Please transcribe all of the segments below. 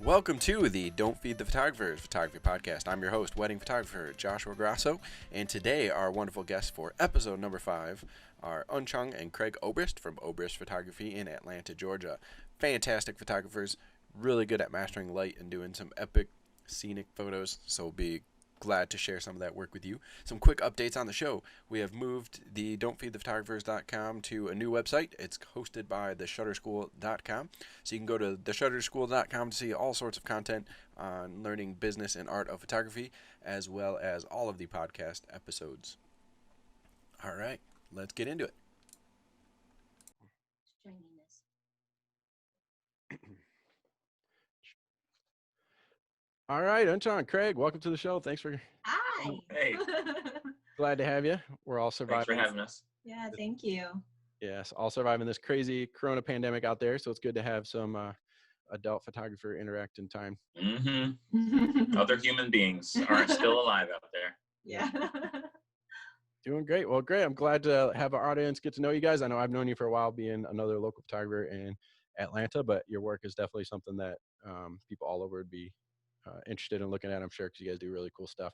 Welcome to the Don't Feed the Photographers Photography Podcast. I'm your host, wedding photographer Joshua Grasso, and today our wonderful guests for episode number 5 are Unchong and Craig Obrist from Obrist Photography in Atlanta, Georgia. Fantastic photographers, really good at mastering light and doing some epic scenic photos, so we'll be glad to share some of that work with you. Some quick updates on the show. We have moved the don'tfeedthephotographers.com to a new website. It's hosted by theshutterschool.com. So you can go to theshutterschool.com to see all sorts of content on learning business and art of photography, as well as all of the podcast episodes. All right, let's get into it. All right, Unchong, Craig, welcome to the show. Thanks for Hi. Hey, glad to have you. We're all surviving. thanks for having us. Yeah, thank you. Yes, all surviving this crazy corona pandemic out there. So it's good to have some adult photographer interact in time. Mm-hmm. Other human beings are still alive out there. Yeah. Doing great. Well, great. I'm glad to have our audience get to know you guys. I know I've known you for a while being another local photographer in Atlanta, but your work is definitely something that people all over would be interested in looking at, I'm sure, because you guys do really cool stuff.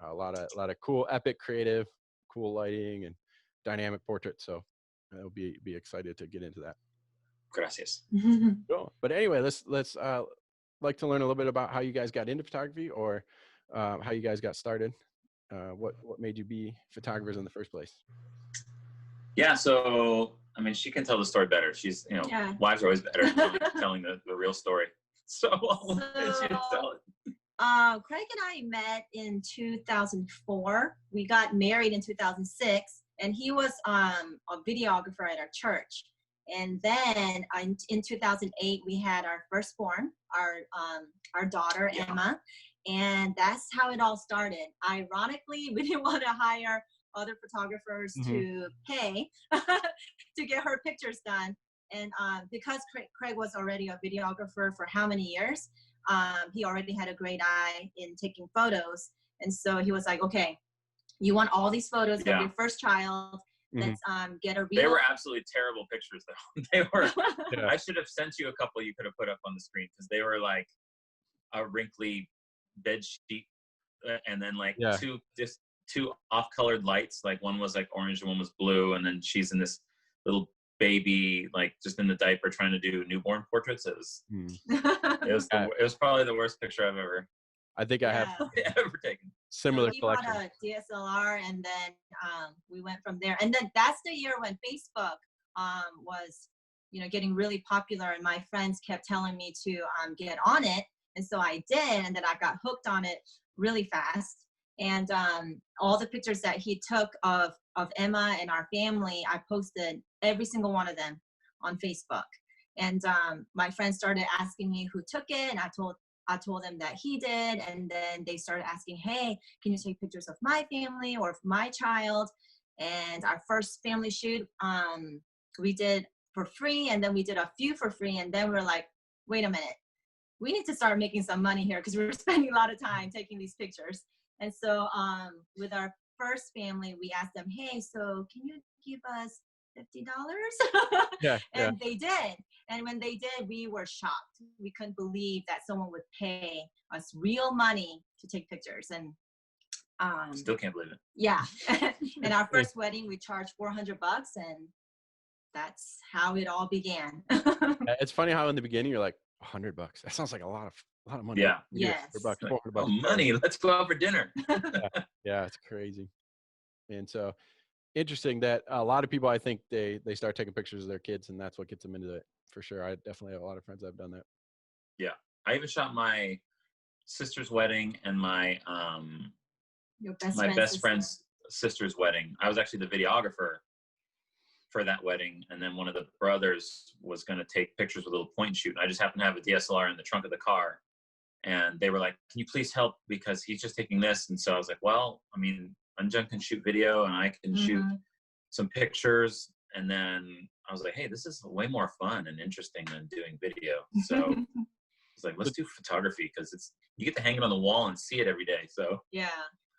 A lot of cool, epic, creative, cool lighting and dynamic portraits. So I'll be excited to get into that. Gracias. Cool. But anyway, let's like to learn a little bit about how you guys got into photography, or how you guys got started. What made you be photographers in the first place? Yeah, so I mean, she can tell the story better. She's, Yeah. wives are always better at telling the real story. So I'll let you tell it. Craig and I met in 2004. We got married in 2006, and he was a videographer at our church. And then in 2008, we had our firstborn, our daughter, Yeah. Emma. And that's how it all started. Ironically, we didn't want to hire other photographers to pay to get her pictures done. And because Craig was already a videographer for how many years, he already had a great eye in taking photos. And so he was like, okay, you want all these photos of your first child. Let's get a real. They were absolutely terrible pictures, though. They were. Yeah. I should have sent you a couple you could have put up on the screen, because they were like a wrinkly bed sheet, and then like two off-colored lights. Like one was like orange and one was blue, and then she's in this little baby, like just in the diaper, trying to do newborn portraits. It was probably the worst picture I've ever I think I have ever taken. similar So we bought collection. a DSLR, and then we went from there. And then that's the year when Facebook was, getting really popular, and my friends kept telling me to get on it, and so I did, and then I got hooked on it really fast. And all the pictures that he took of Emma and our family, I posted every single one of them on Facebook. And my friends started asking me who took it, and I told them that he did. And then they started asking, hey, can you take pictures of my family or of my child? And our first family shoot, we did for free, and then we did a few for free. And then we're like, wait a minute, we need to start making some money here, because we're spending a lot of time taking these pictures. And so with our first family, we asked them, hey, so can you give us $50? And they did. And when they did, we were shocked. We couldn't believe that someone would pay us real money to take pictures. And Still can't believe it. Yeah. And our first wedding, we charged $400, and that's how it all began. It's funny how in the beginning you're like, $100. That sounds like a lot of money. Yeah. Yes. $400, Like, $400. oh, money. Let's go out for dinner. Yeah, it's crazy. And so interesting that a lot of people, I think they start taking pictures of their kids, and that's what gets them into it, for sure. I definitely have a lot of friends that have done that. Yeah. I even shot my sister's wedding and my Your best friend's sister's wedding. I was actually the videographer for that wedding, and then one of the brothers was going to take pictures with a little point and shoot. I just happened to have a DSLR in the trunk of the car, and they were like, can you please help, because he's just taking this. And so I was like, well, I mean, Unjun can shoot video and I can shoot some pictures. And then I was like, hey, this is way more fun and interesting than doing video. So it's like, let's do photography, because you get to hang it on the wall and see it every day. So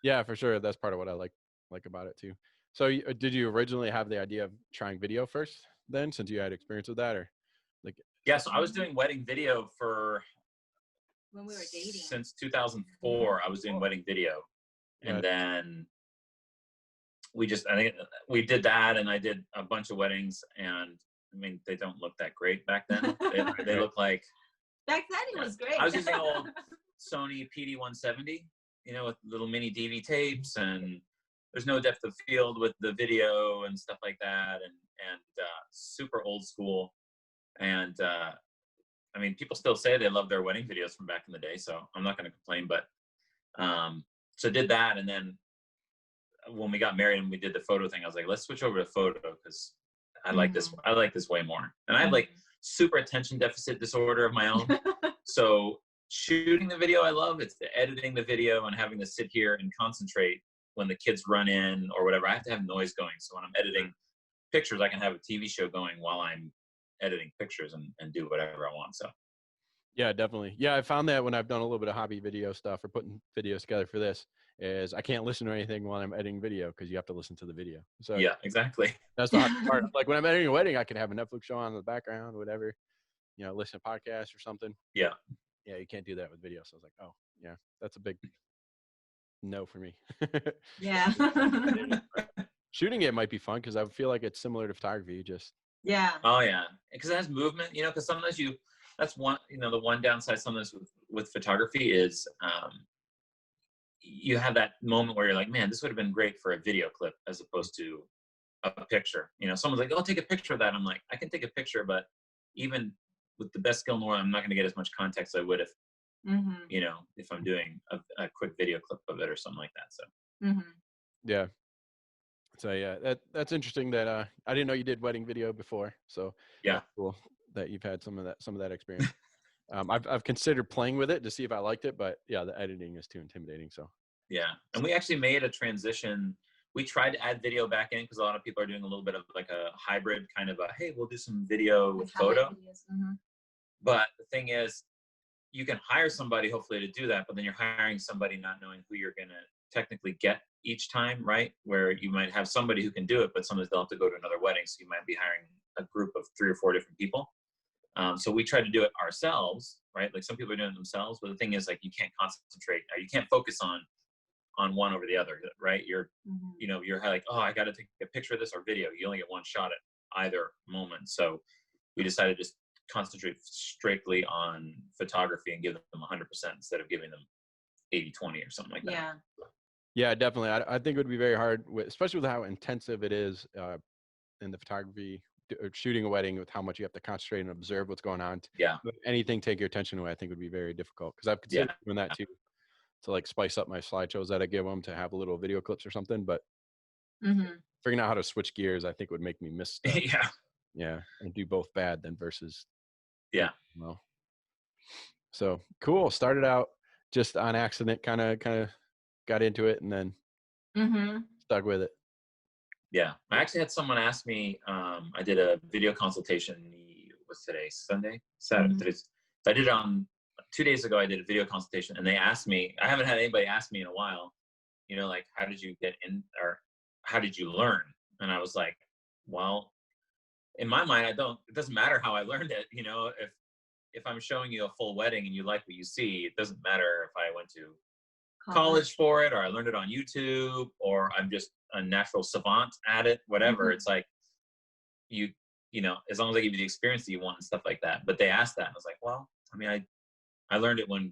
yeah, for sure. That's part of what I like about it too. So did you originally have the idea of trying video first then, since you had experience with that, or like? Yeah, so I was doing wedding video for when we were dating. Since 2004, I was doing wedding video. And then I think we did that, and I did a bunch of weddings, and I mean, they don't look that great back then. They look like, back then it was great. I was using old Sony PD-170, with little mini DV tapes, and there's no depth of field with the video and stuff like that, and super old school. And I mean, people still say they love their wedding videos from back in the day, so I'm not going to complain. But so did that, and then when we got married and we did the photo thing, I was like, let's switch over to photo, because I like this. I like this way more. And I have like super attention deficit disorder of my own. So shooting the video, I love. It's the editing the video and having to sit here and concentrate when the kids run in or whatever. I have to have noise going. So when I'm editing pictures, I can have a TV show going while I'm editing pictures and do whatever I want. So. Yeah, definitely. Yeah, I found that when I've done a little bit of hobby video stuff or putting videos together for this, is I can't listen to anything while I'm editing video because you have to listen to the video. So yeah, exactly. That's the hard part. Like when I'm editing a wedding, I can have a Netflix show on in the background, whatever, listen to podcasts or something. Yeah. Yeah, you can't do that with video. So I was like, oh, yeah, that's a big no for me. Yeah. Shooting it might be fun because I feel like it's similar to photography. Yeah. Oh yeah, because it has movement. Because sometimes that's one. The one downside sometimes with photography is you have that moment where you're like, man, this would have been great for a video clip as opposed to a picture. Someone's like, oh, take a picture of that. I'm like, I can take a picture, but even with the best skill in the world, I'm not going to get as much context as I would if, if I'm doing a quick video clip of it or something like that. So, yeah. So yeah, that's interesting that I didn't know you did wedding video before. So yeah, cool that you've had some of that experience. I've considered playing with it to see if I liked it, but yeah, the editing is too intimidating. So yeah, and we actually made a transition. We tried to add video back in because a lot of people are doing a little bit of like a hybrid kind of hey, we'll do some video with photo. But the thing is, you can hire somebody hopefully to do that, but then you're hiring somebody not knowing who you're going to technically get each time, right? Where you might have somebody who can do it, but sometimes they'll have to go to another wedding. So you might be hiring a group of 3 or 4 different people. So we try to do it ourselves, right? Like some people are doing it themselves, but the thing is like, you can't concentrate, or you can't focus on one over the other, right? You're like, oh, I got to take a picture of this or video. You only get one shot at either moment. So we decided to just concentrate strictly on photography and give them 100% instead of giving them 80-20 or something like that. Yeah. Yeah, definitely. I think it would be very hard, especially with how intensive it is in the photography, or shooting a wedding, with how much you have to concentrate and observe what's going on. Yeah. Anything take your attention away, I think would be very difficult, because I've considered doing that too, to like spice up my slideshows that I give them, to have little video clips or something. But figuring out how to switch gears, I think would make me miss stuff. Yeah, and do both bad then versus. Yeah. Well, so cool. Started out just on accident, kind of got into it, and then stuck with it. Yeah, I actually had someone ask me. I did a video consultation. What's today? Saturday. So I did it on 2 days ago. I did a video consultation, and they asked me. I haven't had anybody ask me in a while. Like, how did you get in, or how did you learn? And I was like, well, in my mind, it doesn't matter how I learned it. If I'm showing you a full wedding and you like what you see, it doesn't matter if I went to college for it, or I learned it on YouTube, or I'm just a natural savant at it, whatever. It's like, as long as I give you the experience that you want and stuff like that. But they asked that, and I was like, well, I mean, I learned it when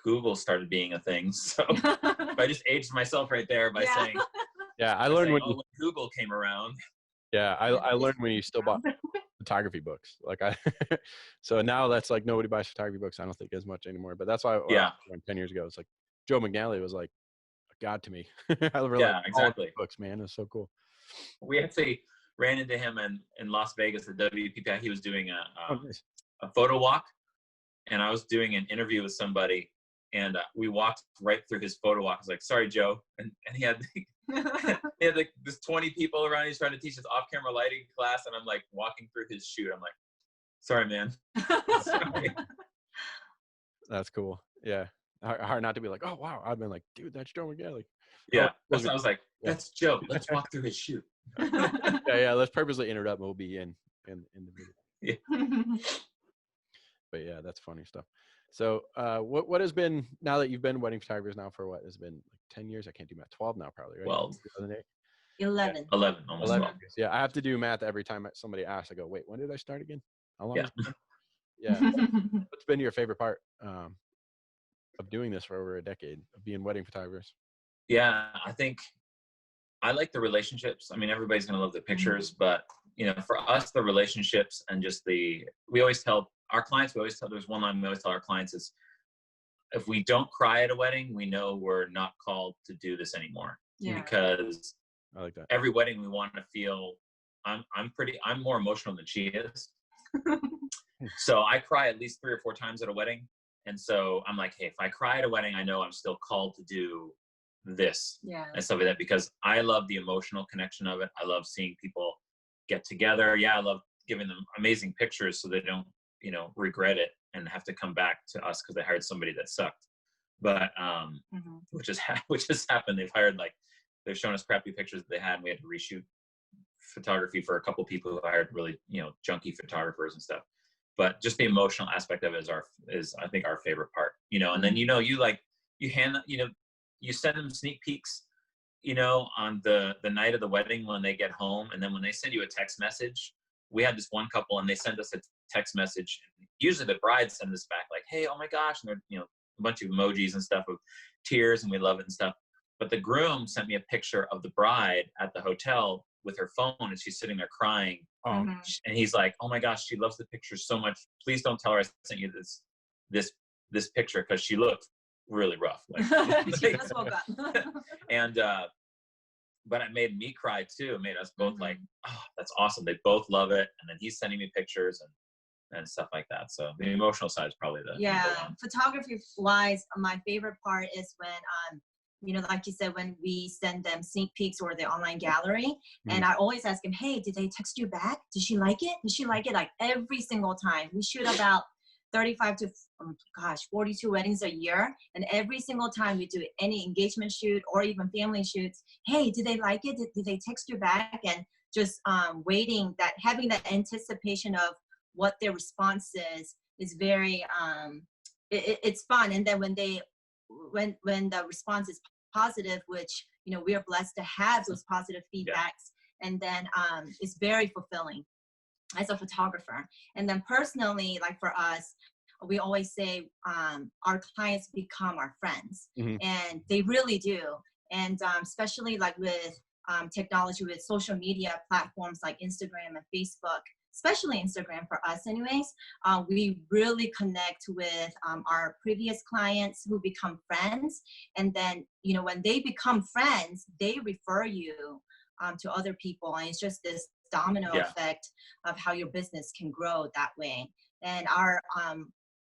Google started being a thing. So I just aged myself right there by saying, yeah, I learned when Google came around. Yeah, I learned when you still bought photography books. Like so now that's like, nobody buys photography books, I don't think, as much anymore. But that's why 10 years ago, it's like Joe McNally was like a god to me. I really exactly. Books, man. It was so cool. We actually ran into him in Las Vegas at WPPI. He was doing a photo walk, and I was doing an interview with somebody, and we walked right through his photo walk. I was like, sorry, Joe. And he had like this 20 people around. He's trying to teach his off-camera lighting class, and I'm like walking through his shoot. I'm like, sorry, man. Sorry. That's cool. Yeah. Hard not to be like, oh, wow. I've been like, dude, that's Joe McNally. Yeah. That's what I was like, that's Joe. Let's walk through his shoot. Yeah. Let's purposely interrupt Moby in the video. Yeah. But yeah, that's funny stuff. So, what has been, now that you've been wedding photographers now for what has been like 10 years? I can't do math. 12 now, probably, right? 12. 2008? 11. 11, almost 11 12. years. Yeah, I have to do math every time somebody asks. I go, wait, when did I start again? How long Yeah. has it been? Yeah. What's been your favorite part of doing this for over a decade, of being wedding photographers? Yeah, I think I like the relationships. I mean, everybody's going to love the pictures, but for us, the relationships and just we always tell our clients, there's one line we always tell our clients is, if we don't cry at a wedding, we know we're not called to do this anymore. Yeah. Because I like that. every wedding we want to feel, I'm more emotional than she is. So I cry at least 3 or 4 times at a wedding. And so I'm like, hey, if I cry at a wedding, I know I'm still called to do this and stuff like that, because I love the emotional connection of it. I love seeing people get together. Yeah, I love giving them amazing pictures so they don't, regret it and have to come back to us because they hired somebody that sucked. But which has happened. They've shown us crappy pictures that they had, and we had to reshoot photography for a couple people who hired really, junky photographers and stuff. But just the emotional aspect of it is I think our favorite part, and then, you send them sneak peeks, on the night of the wedding when they get home. And then when they send you a text message, we had this one couple and they sent us a text message. Usually the bride sends us back like, hey, oh my gosh. And they're, a bunch of emojis and stuff of tears, and we love it and stuff. But the groom sent me a picture of the bride at the hotel with her phone, and she's sitting there crying. And he's like, oh my gosh, she loves the picture so much. Please don't tell her I sent you this picture, because she looked really rough. She just woke up. And but it made me cry too. It made us both like, oh, that's awesome. They both love it. And then he's sending me pictures and stuff like that. So the emotional side is probably the number one. Photography wise, my favorite part is when like you said, when we send them sneak peeks or the online gallery, and I always ask them, hey, did they text you back? Did she like it? Did she like it? Like every single time. We shoot about 35 to 42 weddings a year, and every single time we do any engagement shoot or even family shoots, hey, did they like it? Did they text you back? And just waiting, having that anticipation of what their response is very it's fun. And then when the response is positive, which we are blessed to have those positive feedbacks, and then it's very fulfilling as a photographer. And then personally, like for us, we always say our clients become our friends, and they really do. And especially like with technology, with social media platforms like Instagram and Facebook, especially Instagram for us anyways, we really connect with our previous clients who become friends. And then, when they become friends, they refer you to other people. And it's just this domino effect of how your business can grow that way. And our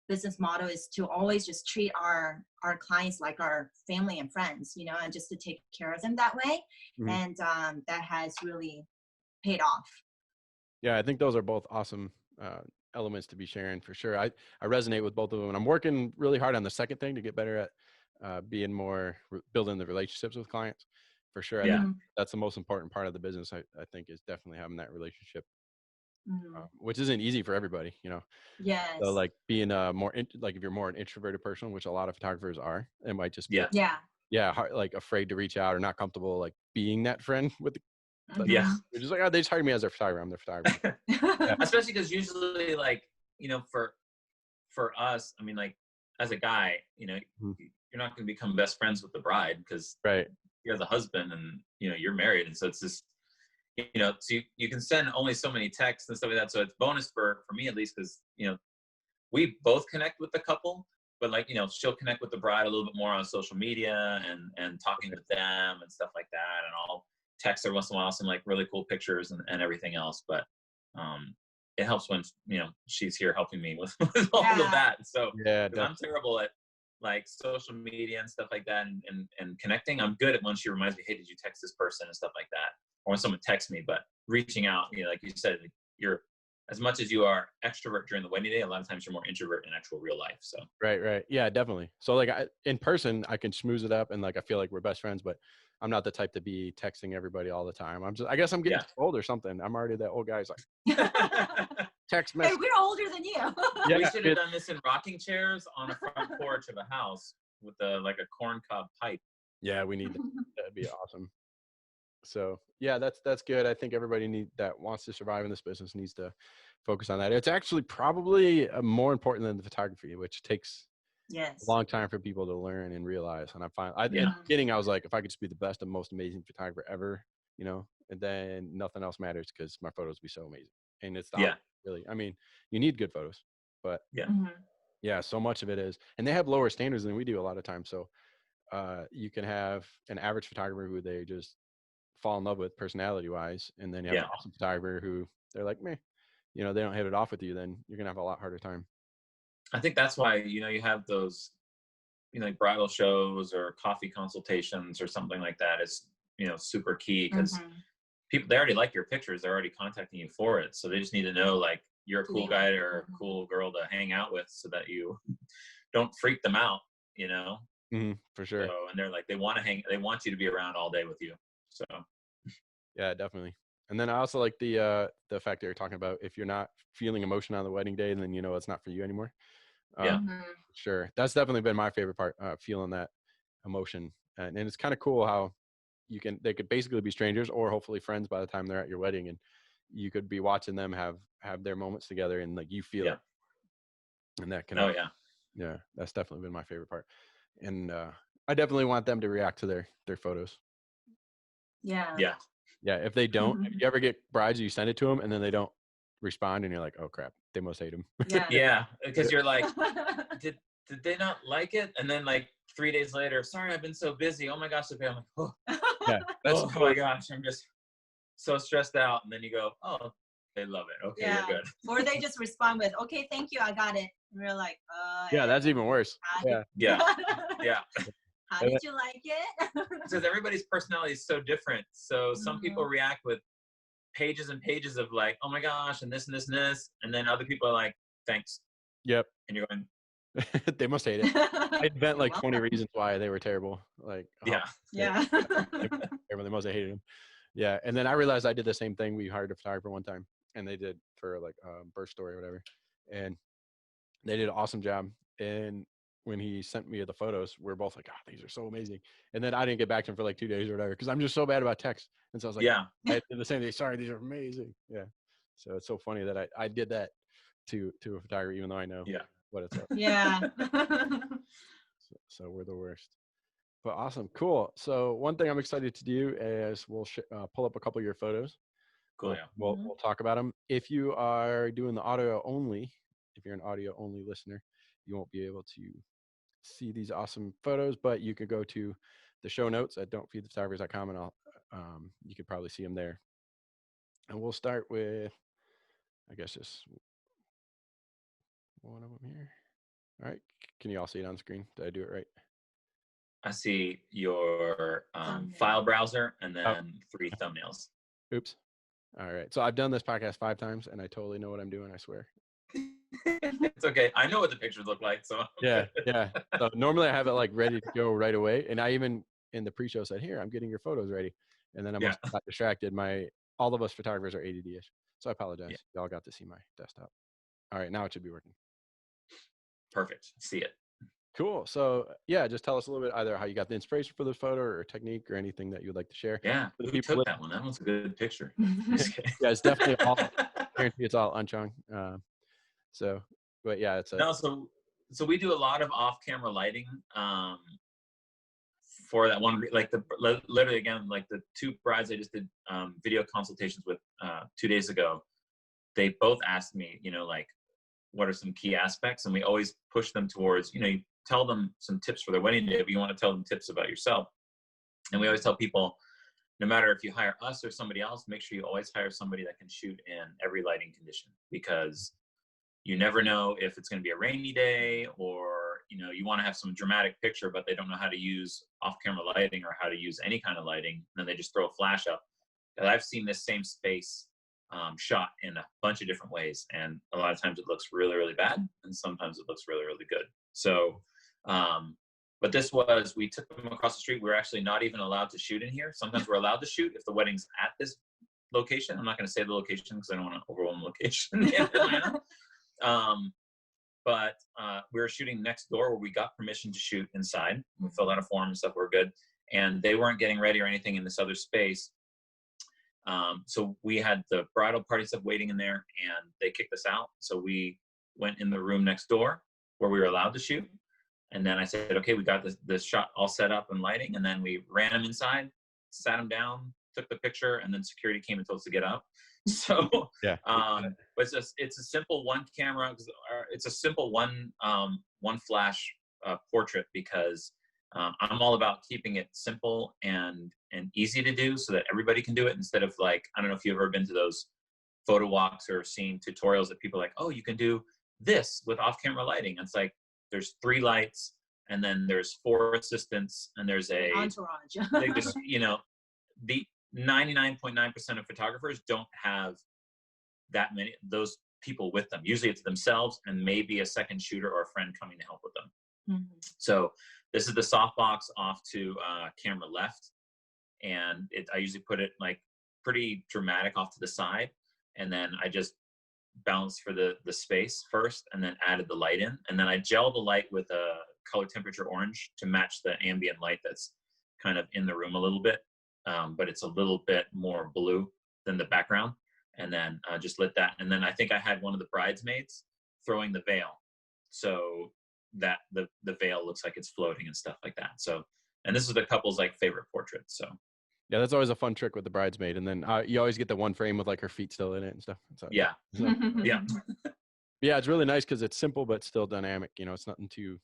business motto is to always just treat our clients like our family and friends, and just to take care of them that way. And that has really paid off. Yeah, I think those are both awesome elements to be sharing for sure. I resonate with both of them, and I'm working really hard on the second thing to get better at being more building the relationships with clients for sure. I think that's the most important part of the business. I think is definitely having that relationship, which isn't easy for everybody, Yes. So like being if you're more an introverted person, which a lot of photographers are, it might just be hard, like afraid to reach out or not comfortable like being that friend with the you're just like, oh, they just hired me as their photographer. I'm their photographer. Especially because usually, like, for us, I mean, like, as a guy, you're not going to become best friends with the bride because you're the husband and, you're married. And so it's just, so you can send only so many texts and stuff like that. So it's bonus for me, at least, because, we both connect with the couple, but like, she'll connect with the bride a little bit more on social media and talking with them and stuff like that. And I'll text her once in a while some like really cool pictures and everything else. But it helps when, she's here helping me with all of that. So I'm terrible at like social media and stuff like that and connecting. I'm good at when she reminds me, hey, did you text this person and stuff like that? Or when someone texts me, but reaching out, like you said, you're, as much as you are extrovert during the wedding day, a lot of times you're more introvert in actual real life. So right. Yeah, definitely. So like in person, I can schmooze it up and like I feel like we're best friends, but I'm not the type to be texting everybody all the time. I guess I'm getting old or something. I'm already that old guy. It's like text Hey, message. we're older than you. Yeah, We should have done this in rocking chairs on a front porch of a house with like a corncob pipe. Yeah, we need that. That'd be awesome. So yeah, that's good. I think everybody that wants to survive in this business needs to focus on that. It's actually probably more important than the photography, which takes a Yes. long time for people to learn and realize. And in Yeah. the beginning, I was like, if I could just be the best and most amazing photographer ever, and then nothing else matters because my photos be so amazing. And it's Yeah. really, I mean, you need good photos, but Yeah. yeah, so much of it is, and they have lower standards than we do a lot of times. So you can have an average photographer who they just fall in love with personality wise, and then you have an awesome photographer who they're like, meh, they don't hit it off with you, then you're gonna have a lot harder time. I think that's why, you have those, like bridal shows or coffee consultations or something like that is, super key because people, they already like your pictures. They're already contacting you for it. So they just need to know, like, you're a cool guy or a cool girl to hang out with so that you don't freak them out, For sure. So, and they're like, they want you to be around all day with you. So yeah, definitely. And then I also like the fact that you're talking about, if you're not feeling emotion on the wedding day, then it's not for you anymore. Sure. That's definitely been my favorite part, feeling that emotion. And it's kind of cool how they could basically be strangers or hopefully friends by the time they're at your wedding, and you could be watching them have their moments together, and like you feel it. And that can, yeah, that's definitely been my favorite part. And I definitely want them to react to their photos. Yeah. If they don't, if you ever get brides, you send it to them and then they don't respond, and you're like, oh crap, they must hate them. Yeah. Because you're like, did they not like it? And then like 3 days later, sorry, I've been so busy. Oh my gosh, I'm like, oh, oh my gosh, I'm just so stressed out. And then you go, oh, they love it. Okay, you're good. Or they just respond with, okay, thank you, I got it. And we're like, that's even worse. Yeah. How did you like it? Because everybody's personality is so different. So some people react with pages and pages of like, oh my gosh, and this and this and this. And then other people are like, thanks. Yep. And you're going, they must hate it. I invent like 20 reasons why they were terrible. Like, yeah. They must have hated him. Yeah. And then I realized I did the same thing. We hired a photographer one time, and they did for like a birth story or whatever. And they did an awesome job. And when he sent me the photos, we're both like, these are so amazing. And then I didn't get back to him for like 2 days or whatever, because I'm just so bad about text. And so I was like, I did the same thing. Sorry, these are amazing. Yeah. So it's so funny that I did that to a photographer, even though I know what it's up. Yeah. So we're the worst. But awesome. Cool. So one thing I'm excited to do is we'll pull up a couple of your photos. Cool. We'll talk about them. If you are doing the audio only, if you're an audio only listener, you won't be able to see these awesome photos, but you could go to the show notes at don'tfeedthephotographers.com, and you could probably see them there. And we'll start with, I guess, just one of them here. All right. Can you all see it on screen? Did I do it right? I see your file browser and then 3 thumbnails. Oops. All right. So I've done this podcast 5 times, and I totally know what I'm doing, I swear. It's okay. I know what the pictures look like. So yeah. So normally I have it like ready to go right away. And I even in the pre-show said, here, I'm getting your photos ready. And then I must have got distracted. All of us photographers are ADD-ish. So I apologize. Yeah. Y'all got to see my desktop. All right. Now it should be working. Perfect. See it. Cool. So just tell us a little bit, either how you got the inspiration for this photo or technique or anything that you'd like to share. Yeah. Who took that one? That one's a good picture. Yeah, it's definitely all, guarantee it's all Unchong. But yeah, it's so we do a lot of off-camera lighting for that one, like literally again, like the 2 brides I just did video consultations with 2 days ago. They both asked me, like, what are some key aspects? And we always push them towards, you tell them some tips for their wedding day, but you want to tell them tips about yourself. And we always tell people, no matter if you hire us or somebody else, make sure you always hire somebody that can shoot in every lighting condition, because you never know if it's going to be a rainy day, or, you want to have some dramatic picture, but they don't know how to use off-camera lighting or how to use any kind of lighting. And then they just throw a flash up. And I've seen this same space shot in a bunch of different ways. And a lot of times it looks really, really bad. And sometimes it looks really, really good. So, but we took them across the street. We're actually not even allowed to shoot in here. Sometimes we're allowed to shoot if the wedding's at this location. I'm not going to say the location because I don't want to overwhelm the location in Atlanta. But we were shooting next door where we got permission to shoot inside. We filled out a form and stuff. We're good. And they weren't getting ready or anything in this other space. So we had the bridal party stuff waiting in there, and they kicked us out. So we went in the room next door where we were allowed to shoot. And then I said, okay, we got this shot all set up and lighting. And then we ran him inside, sat him down, took the picture, and then security came and told us to get up. So, Yeah. but it's a simple one camera. It's a simple one flash portrait, because I'm all about keeping it simple and easy to do so that everybody can do it, instead of like, I don't know if you've ever been to those photo walks or seen tutorials that people are like, oh, you can do this with off-camera lighting. And it's like, there's 3 lights, and then there's 4 assistants, and there's a entourage. they just, the 99.9% of photographers don't have that many those people with them. Usually it's themselves and maybe a second shooter or a friend coming to help with them. Mm-hmm. So this is the softbox off to camera left, and I usually put it like pretty dramatic off to the side, and then I just balanced for the space first, and then added the light in, and then I gel the light with a color temperature orange to match the ambient light that's kind of in the room a little bit, but it's a little bit more blue than the background, and then just lit that. And then I think I had one of the bridesmaids throwing the veil, so that the veil looks like it's floating and stuff like that. So, and this is the couple's like favorite portrait. So Yeah, that's always a fun trick with the bridesmaid. And then you always get the one frame with like her feet still in it and stuff. So, yeah. Yeah. Yeah, it's really nice because it's simple but still dynamic. It's nothing too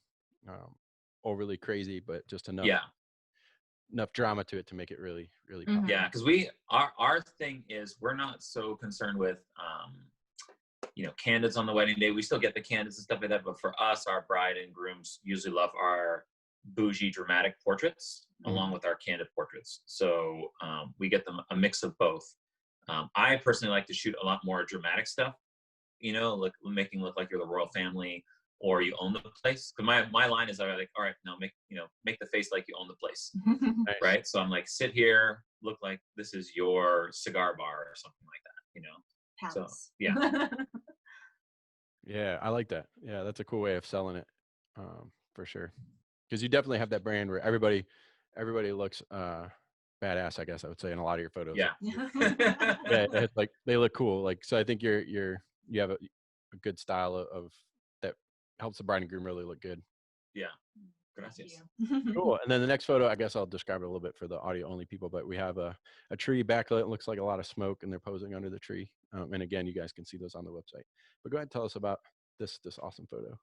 overly crazy, but just enough drama to it to make it really, really Mm-hmm. Yeah, because our thing is, we're not so concerned with candids on the wedding day. We still get the candids and stuff like that, but for us, our bride and grooms usually love our bougie dramatic portraits along with our candid portraits. So we get them a mix of both. I personally like to shoot a lot more dramatic stuff, making look like you're the royal family or you own the place. Because my line is like, all right, now make the face like you own the place. Nice. Right? So I'm like, sit here, look like this is your cigar bar or something like that, Palace. So yeah. Yeah, I like that. Yeah, that's a cool way of selling it, for sure. Because you definitely have that brand where everybody looks badass, I guess I would say, in a lot of your photos. Yeah. Yeah, it's like they look cool. Like, so I think you have a good style of that helps the bride and groom really look good. Yeah. Gracias. Cool. And then the next photo, I guess I'll describe it a little bit for the audio only people, but we have a tree backlit. It looks like a lot of smoke, and they're posing under the tree. And again, you guys can see those on the website. But go ahead and tell us about this awesome photo.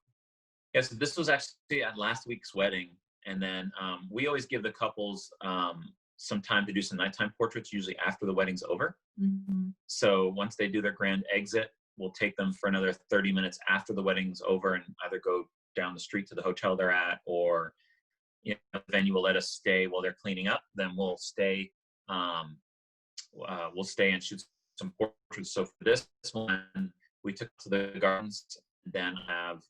Yeah, so this was actually at last week's wedding. And then we always give the couples some time to do some nighttime portraits, usually after the wedding's over. Mm-hmm. So once they do their grand exit, we'll take them for another 30 minutes after the wedding's over and either go down the street to the hotel they're at, or the venue will let us stay while they're cleaning up. Then we'll stay and shoot some portraits. So for this one, we took to the gardens, then have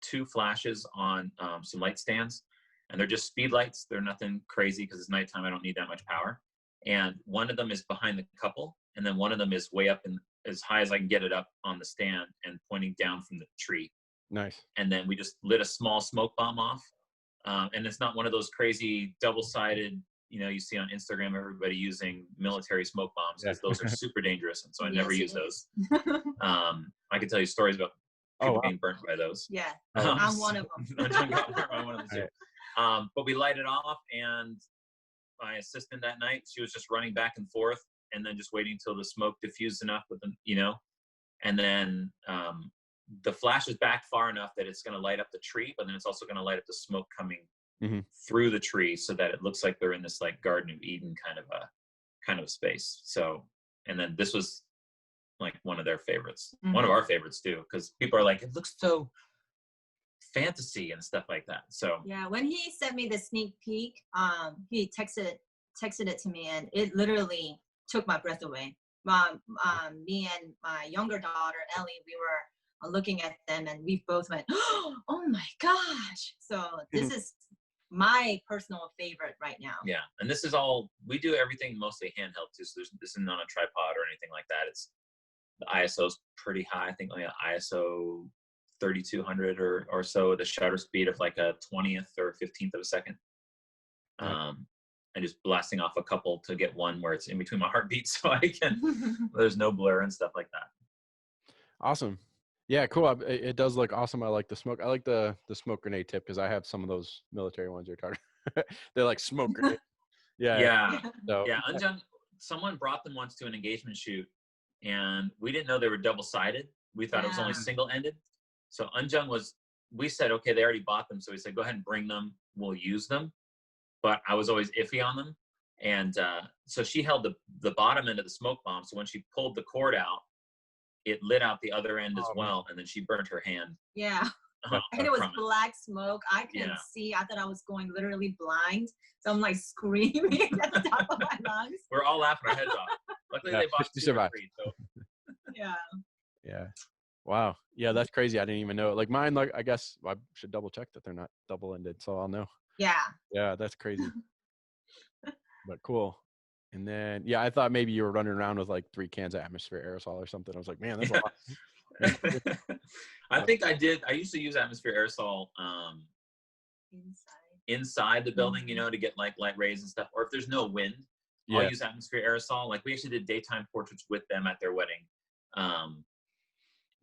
2 flashes on some light stands, and they're just speed lights. They're nothing crazy because it's nighttime. I don't need that much power. And one of them is behind the couple, and then one of them is way up and as high as I can get it up on the stand and pointing down from the tree. Nice. And then we just lit a small smoke bomb off. And it's not one of those crazy double-sided, you see on Instagram, everybody using military smoke bombs, because those are super dangerous. And so I never use those. I can tell you stories about people being burnt by those. Yeah, I'm one of them. I'm one of the 2. But we light it off, and my assistant that night, she was just running back and forth and then just waiting until the smoke diffused enough with them, and then the flash is back far enough that it's going to light up the tree, but then it's also going to light up the smoke coming through the tree, so that it looks like they're in this like Garden of Eden kind of a space. So, and then this was like one of their favorites, one of our favorites too, because people are like, it looks so fantasy and stuff like that. So yeah, when he sent me the sneak peek, he texted it to me, and it literally took my breath away. Me and my younger daughter Ellie, we were looking at them, and we both went, oh my gosh. So this is my personal favorite right now. Yeah, and this is all, we do everything mostly handheld too, so this isn't on a tripod or anything like that. It's, the ISO is pretty high. I think like ISO 3200 or so, the shutter speed of like a 20th or 15th of a second. And just blasting off a couple to get one where it's in between my heartbeats, so I can, there's no blur and stuff like that. Awesome. Yeah, cool. It does look awesome. I like the smoke. I like the smoke grenade tip because I have some of those military ones you're talking. They're like smoke grenades. Yeah. So, Yeah. Unjung, someone brought them once to an engagement shoot, and we didn't know they were double-sided. We thought it was only single-ended. So Unjung we said, okay, they already bought them. So we said, go ahead and bring them. We'll use them. But I was always iffy on them. And so she held the bottom end of the smoke bomb. So when she pulled the cord out, it lit out the other end as well. And then she burnt her hand. Yeah. And it was black smoke. I couldn't see. I thought I was going literally blind. So I'm like screaming at the top of my lungs. We're all laughing our heads off. Luckily they bought two or three, so. Yeah. Wow. Yeah, that's crazy. I didn't even know. Like mine, like I guess I should double check that they're not double-ended, so I'll know. Yeah, that's crazy. But cool. And then I thought maybe you were running around with like 3 cans of atmosphere aerosol or something. I was like, man, that's a lot. I think I used to use atmosphere aerosol inside the building, to get like light rays and stuff. Or if there's no wind, I'll use atmosphere aerosol. Like we actually did daytime portraits with them at their wedding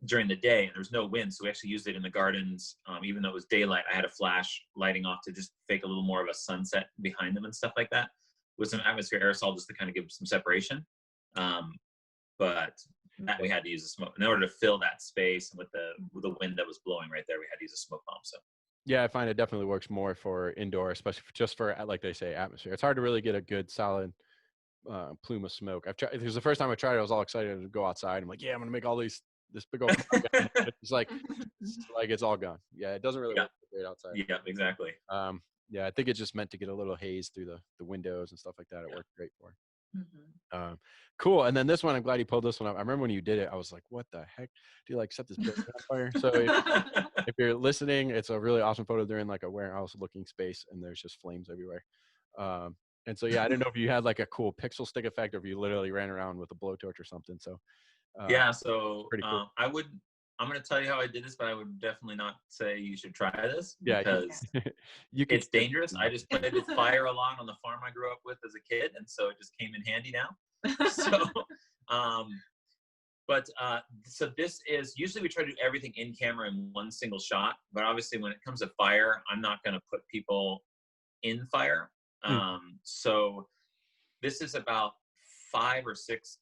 during the day, and there was no wind, so we actually used it in the gardens. Even though it was daylight, I had a flash lighting off to just fake a little more of a sunset behind them and stuff like that, with some atmosphere aerosol just to kind of give some separation. But that we had to use a smoke in order to fill that space, and with the wind that was blowing right there, we had to use a smoke bomb. So yeah, I find it definitely works more for indoor, especially just for, like they say, atmosphere. It's hard to really get a good solid plume of smoke. I've tried. It was the first time I tried it. I was all excited to go outside. I'm like, yeah, I'm gonna make all this big old. It's like it's all gone. Yeah, it doesn't really work great outside. Yeah, exactly. Yeah, I think it's just meant to get a little haze through the windows and stuff like that. It worked great for. Cool. And then this one, I'm glad you pulled this one up. I remember when you did it, I was like, what the heck? Do you like set this building on fire? So if you're listening, it's a really awesome photo. They're in like a warehouse looking space and there's just flames everywhere. And so, I didn't know if you had like a cool pixel stick effect or if you literally ran around with a blowtorch or something. So, so pretty cool. I'm going to tell you how I did this, but I would definitely not say you should try this because it's dangerous. I just played with fire a lot on the farm I grew up with as a kid, and so it just came in handy now. So, so this is, usually we try to do everything in camera in one single shot, but obviously when it comes to fire, I'm not going to put people in fire. So this is about 5 or 6,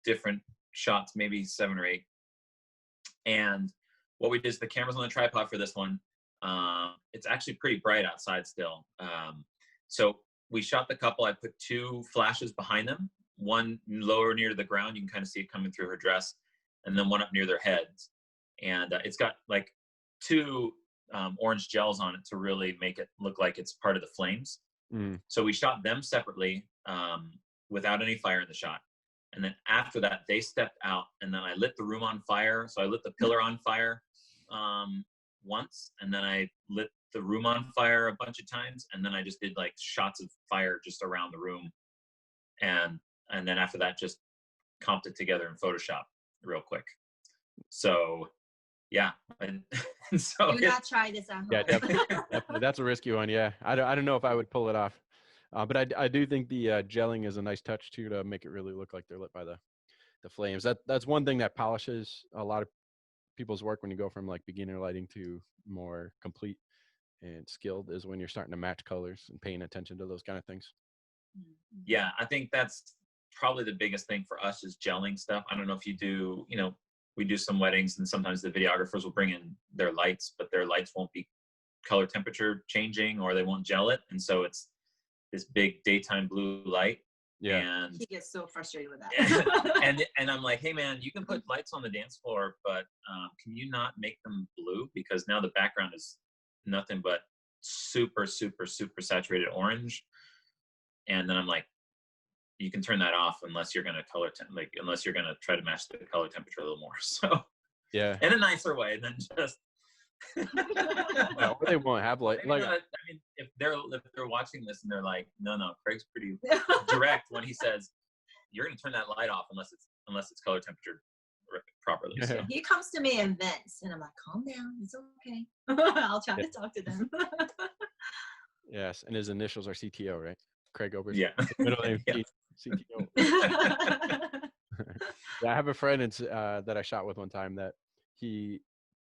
different shots, maybe 7 or 8. And what we did is the camera's on the tripod for this one. It's actually pretty bright outside still. So we shot the couple. I put 2 flashes behind them, one lower near to the ground. You can kind of see it coming through her dress, and then one up near their heads. And it's got like 2 orange gels on it to really make it look like it's part of the flames. So we shot them separately without any fire in the shot. And then after that, they stepped out, and then I lit the room on fire. So I lit the pillar on fire once, and then I lit the room on fire a bunch of times, and then I just did like shots of fire just around the room. And then after that, just comped it together in Photoshop real quick. So yeah. And so do not try this at home. Yeah, definitely. That's a risky one. Yeah. I don't know if I would pull it off. But I do think the gelling is a nice touch too, to make it really look like they're lit by the flames. That's one thing that polishes a lot of people's work when you go from like beginner lighting to more complete and skilled, is when you're starting to match colors and paying attention to those kind of things. Yeah, I think that's probably the biggest thing for us is gelling stuff. I don't know if you do, we do some weddings and sometimes the videographers will bring in their lights, but their lights won't be color temperature changing, or they won't gel it. And so it's this big daytime blue light. Yeah. And he gets so frustrated with that. and I'm like, hey man, you can put lights on the dance floor, but can you not make them blue? Because now the background is nothing but super, super, super saturated orange. And then I'm like, you can turn that off unless you're going to unless you're going to try to match the color temperature a little more. So yeah, in a nicer way than just Yeah, or they won't have light. Maybe Like, not. I mean, if they're watching this and they're like, no, Craig's pretty direct when he says, "You're going to turn that light off unless it's color temperature properly." So. He comes to me and vents, and I'm like, calm down, it's okay. I'll try to talk to them. yes, and his initials are CTO, right? Craig Obrist. Yeah. Middle name Yeah. CTO. Yeah, I have a friend that I shot with one time that he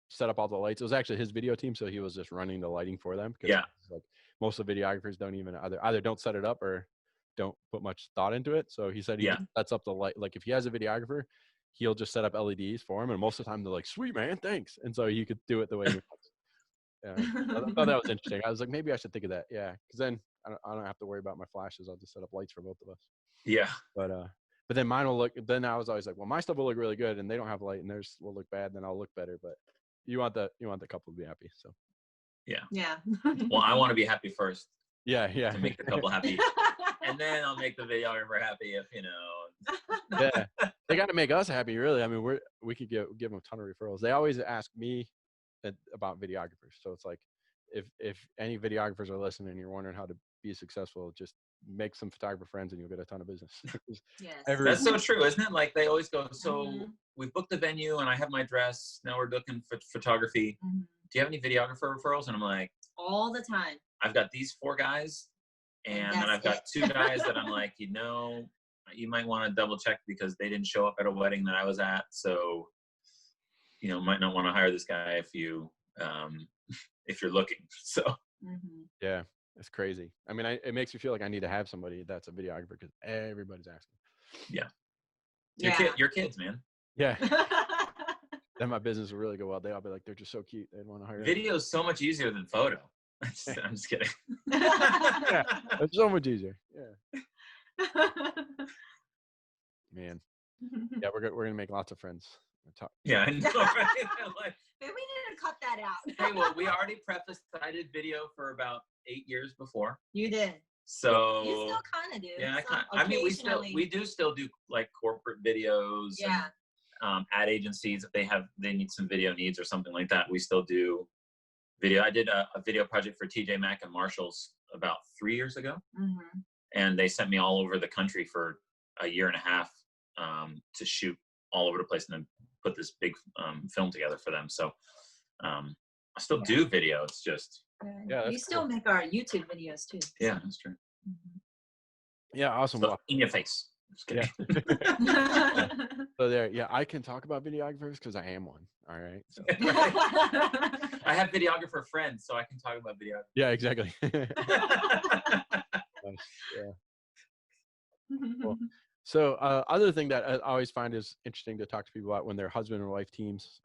set up all the lights. It was actually his video team, so he was just running the lighting for them. Because Yeah. like most of the videographers don't even either don't set it up or don't put much thought into it. So he said he sets up the light. Like if he has a videographer, he'll just set up LEDs for him, and most of the time they're like, "Sweet man, thanks." And so you could do it the way he wants. Yeah, I thought that was interesting. I was like, maybe I should think of that. Yeah, because then I don't have to worry about my flashes. I'll just set up lights for both of us. Yeah. But then mine will look. Then I was always like, well, my stuff will look really good, and they don't have light, and theirs will look bad. Then I'll look better. But you want the couple to be happy. So. Yeah. Well, I want to be happy first. Yeah. To make the couple happy, and then I'll make the videographer happy if you know. Yeah, they got to make us happy, really. I mean, we could give them a ton of referrals. They always ask me about videographers. So it's like, if any videographers are listening and you're wondering how to be successful, just make some photographer friends and you'll get a ton of business. Yes. That's so true, isn't it? Like they always go, so we've booked the venue and I have my dress. Now we're looking for photography. Do you have any videographer referrals? And I'm like, all the time. I've got these 4 guys, and then I've got 2 guys that I'm like, you might want to double check because they didn't show up at a wedding that I was at. So, might not want to hire this guy if you're looking. So. Yeah, it's crazy. I mean, it makes me feel like I need to have somebody that's a videographer because everybody's asking. Yeah. Your kids, man. Yeah. Then my business will really go well. They'll be like, they're just so cute. They'd want to hire. Video is so much easier than photo. I'm just kidding. Yeah, it's so much easier. Yeah. Man. Yeah, we're gonna make lots of friends. Yeah, I know, right? Like, maybe we need to cut that out. Hey, well, we already prefaced that I did video for about 8 years before. You did. So you still kind of do. Yeah, I mean, we do still do like corporate videos. Yeah. And, ad agencies, if they need some video needs or something like that, we still do video. I did a video project for TJ Maxx and Marshalls about 3 years ago, and they sent me all over the country for a year and a half to shoot all over the place and then put this big film together for them. So I still do video. It's just we still make our YouTube videos too. Yeah, that's true. Yeah, awesome. So, in your face. Just kidding. Yeah. So there, I can talk about videographers because I am one. All right. So. I have videographer friends, so I can talk about videography. Yeah, exactly. Yeah. Cool. So other thing that I always find is interesting to talk to people about when they're husband and wife teams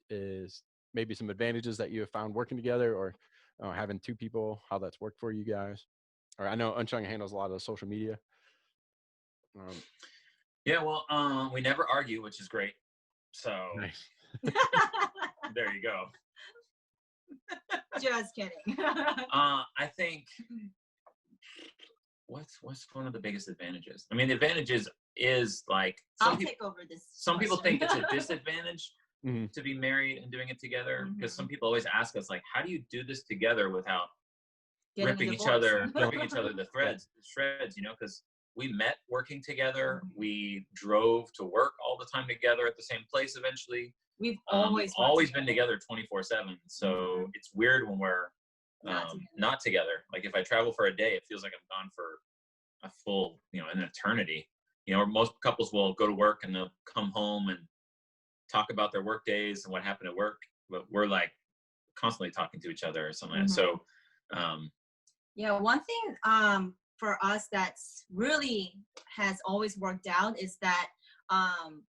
is maybe some advantages that you have found working together, or having 2 people, how that's worked for you guys. Or I know Unchong handles a lot of social media. Yeah, well, we never argue, which is great. So nice. There you go. Just kidding. I think what's one of the biggest advantages? I mean, the advantages is like I'll take over this. Some people think it's a disadvantage to be married and doing it together, because some people always ask us, like, how do you do this together without ripping each other the shreds, because we met working together. We drove to work all the time together at the same place eventually. We've always been together 24/7. So it's weird when we're not together. Like if I travel for a day, it feels like I'm gone for a full, an eternity. Most couples will go to work and they'll come home and talk about their work days and what happened at work. But we're like constantly talking to each other or something. So, one thing for us that's really has always worked out is that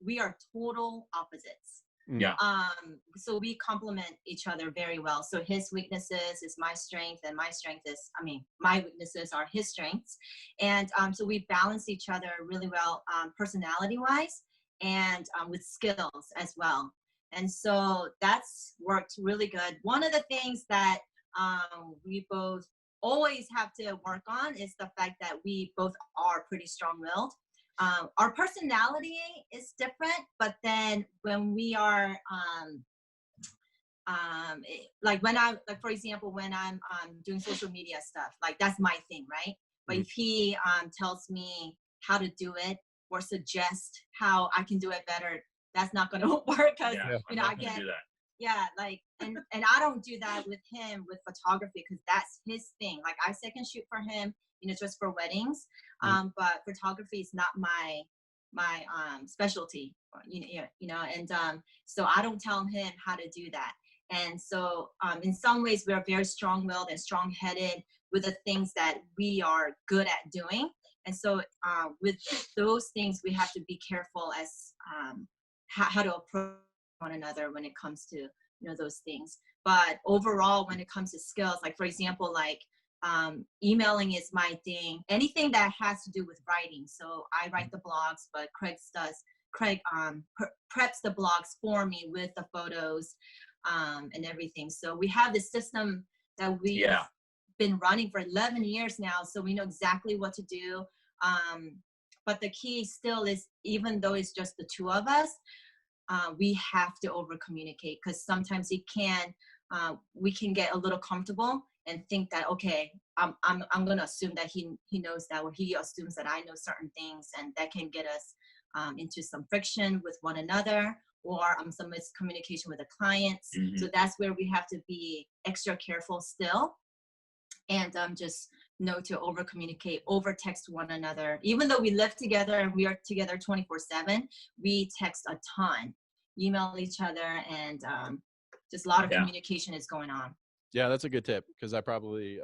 we are total opposites. Yeah. So we complement each other very well. So his weaknesses is my strength, and my strength is, my weaknesses are his strengths. And so we balance each other really well, personality-wise, and with skills as well. And so that's worked really good. One of the things that we both always have to work on is the fact that we both are pretty strong-willed. Our personality is different, but then when we are like when like for example, when I'm doing social media stuff, like that's my thing, right? But if he tells me how to do it or suggest how I can do it better, that's not going to work because you know I get do that. yeah, like and I don't do that with him with photography because that's his thing. Like I second shoot for him, you know, just for weddings. But photography is not my specialty, you know, and so I don't tell him how to do that. And so in some ways we're very strong-willed and strong-headed with the things that we are good at doing. And so with those things, we have to be careful as how to approach one another when it comes to, you know, those things. But overall, when it comes to skills, like for example, like emailing is my thing. Anything that has to do with writing. So I write the blogs, but Craig preps the blogs for me with the photos and everything. So we have this system that we've been running for 11 years now. So we know exactly what to do. But the key still is, even though it's just the two of us, we have to over communicate because sometimes we can get a little comfortable and think that, okay, I'm going to assume that he knows that, or he assumes that I know certain things, and that can get us into some friction with one another, or some miscommunication with the clients. So that's where we have to be extra careful still, and just know to over communicate, over text one another. Even though we live together and we are together 24/7, we text a ton, email each other, and just a lot of communication is going on. Yeah, that's a good tip, because I probably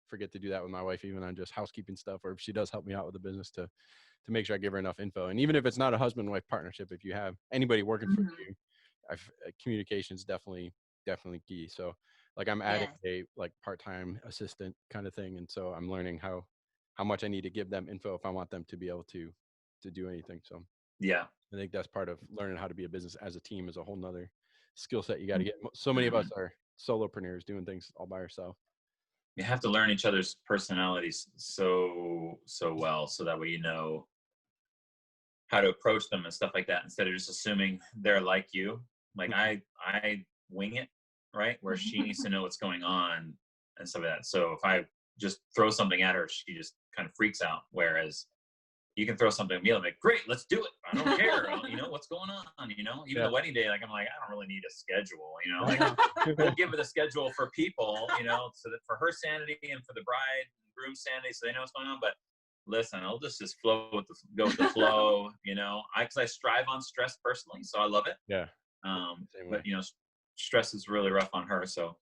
forget to do that with my wife, even on just housekeeping stuff, or if she does help me out with the business, to make sure I give her enough info. And even if it's not a husband-wife partnership, if you have anybody working for you, communication is definitely key. So like I'm adding a like part-time assistant kind of thing, and so I'm learning how much I need to give them info if I want them to be able to do anything. So I think that's part of learning how to be a business as a team, is a whole nother skill set you got to get. So many of us are solopreneurs doing things all by ourselves. You have to learn each other's personalities so well, so that way you know how to approach them and stuff like that, instead of just assuming they're like you. Like I wing it, right? Where she needs to know what's going on and stuff like that. So if I just throw something at her, she just kind of freaks out. Whereas you can throw something at me, I'm like, great, let's do it. I don't care. You know, what's going on, you know? Even the wedding day, like, I'm like, I don't really need a schedule, you know? Like, we'll give her the schedule for people, you know, so that for her sanity and for the bride and groom sanity, so they know what's going on. But listen, I'll just go with the flow, you know? Because I strive on stress personally, so I love it. Yeah. But, you know, stress is really rough on her, so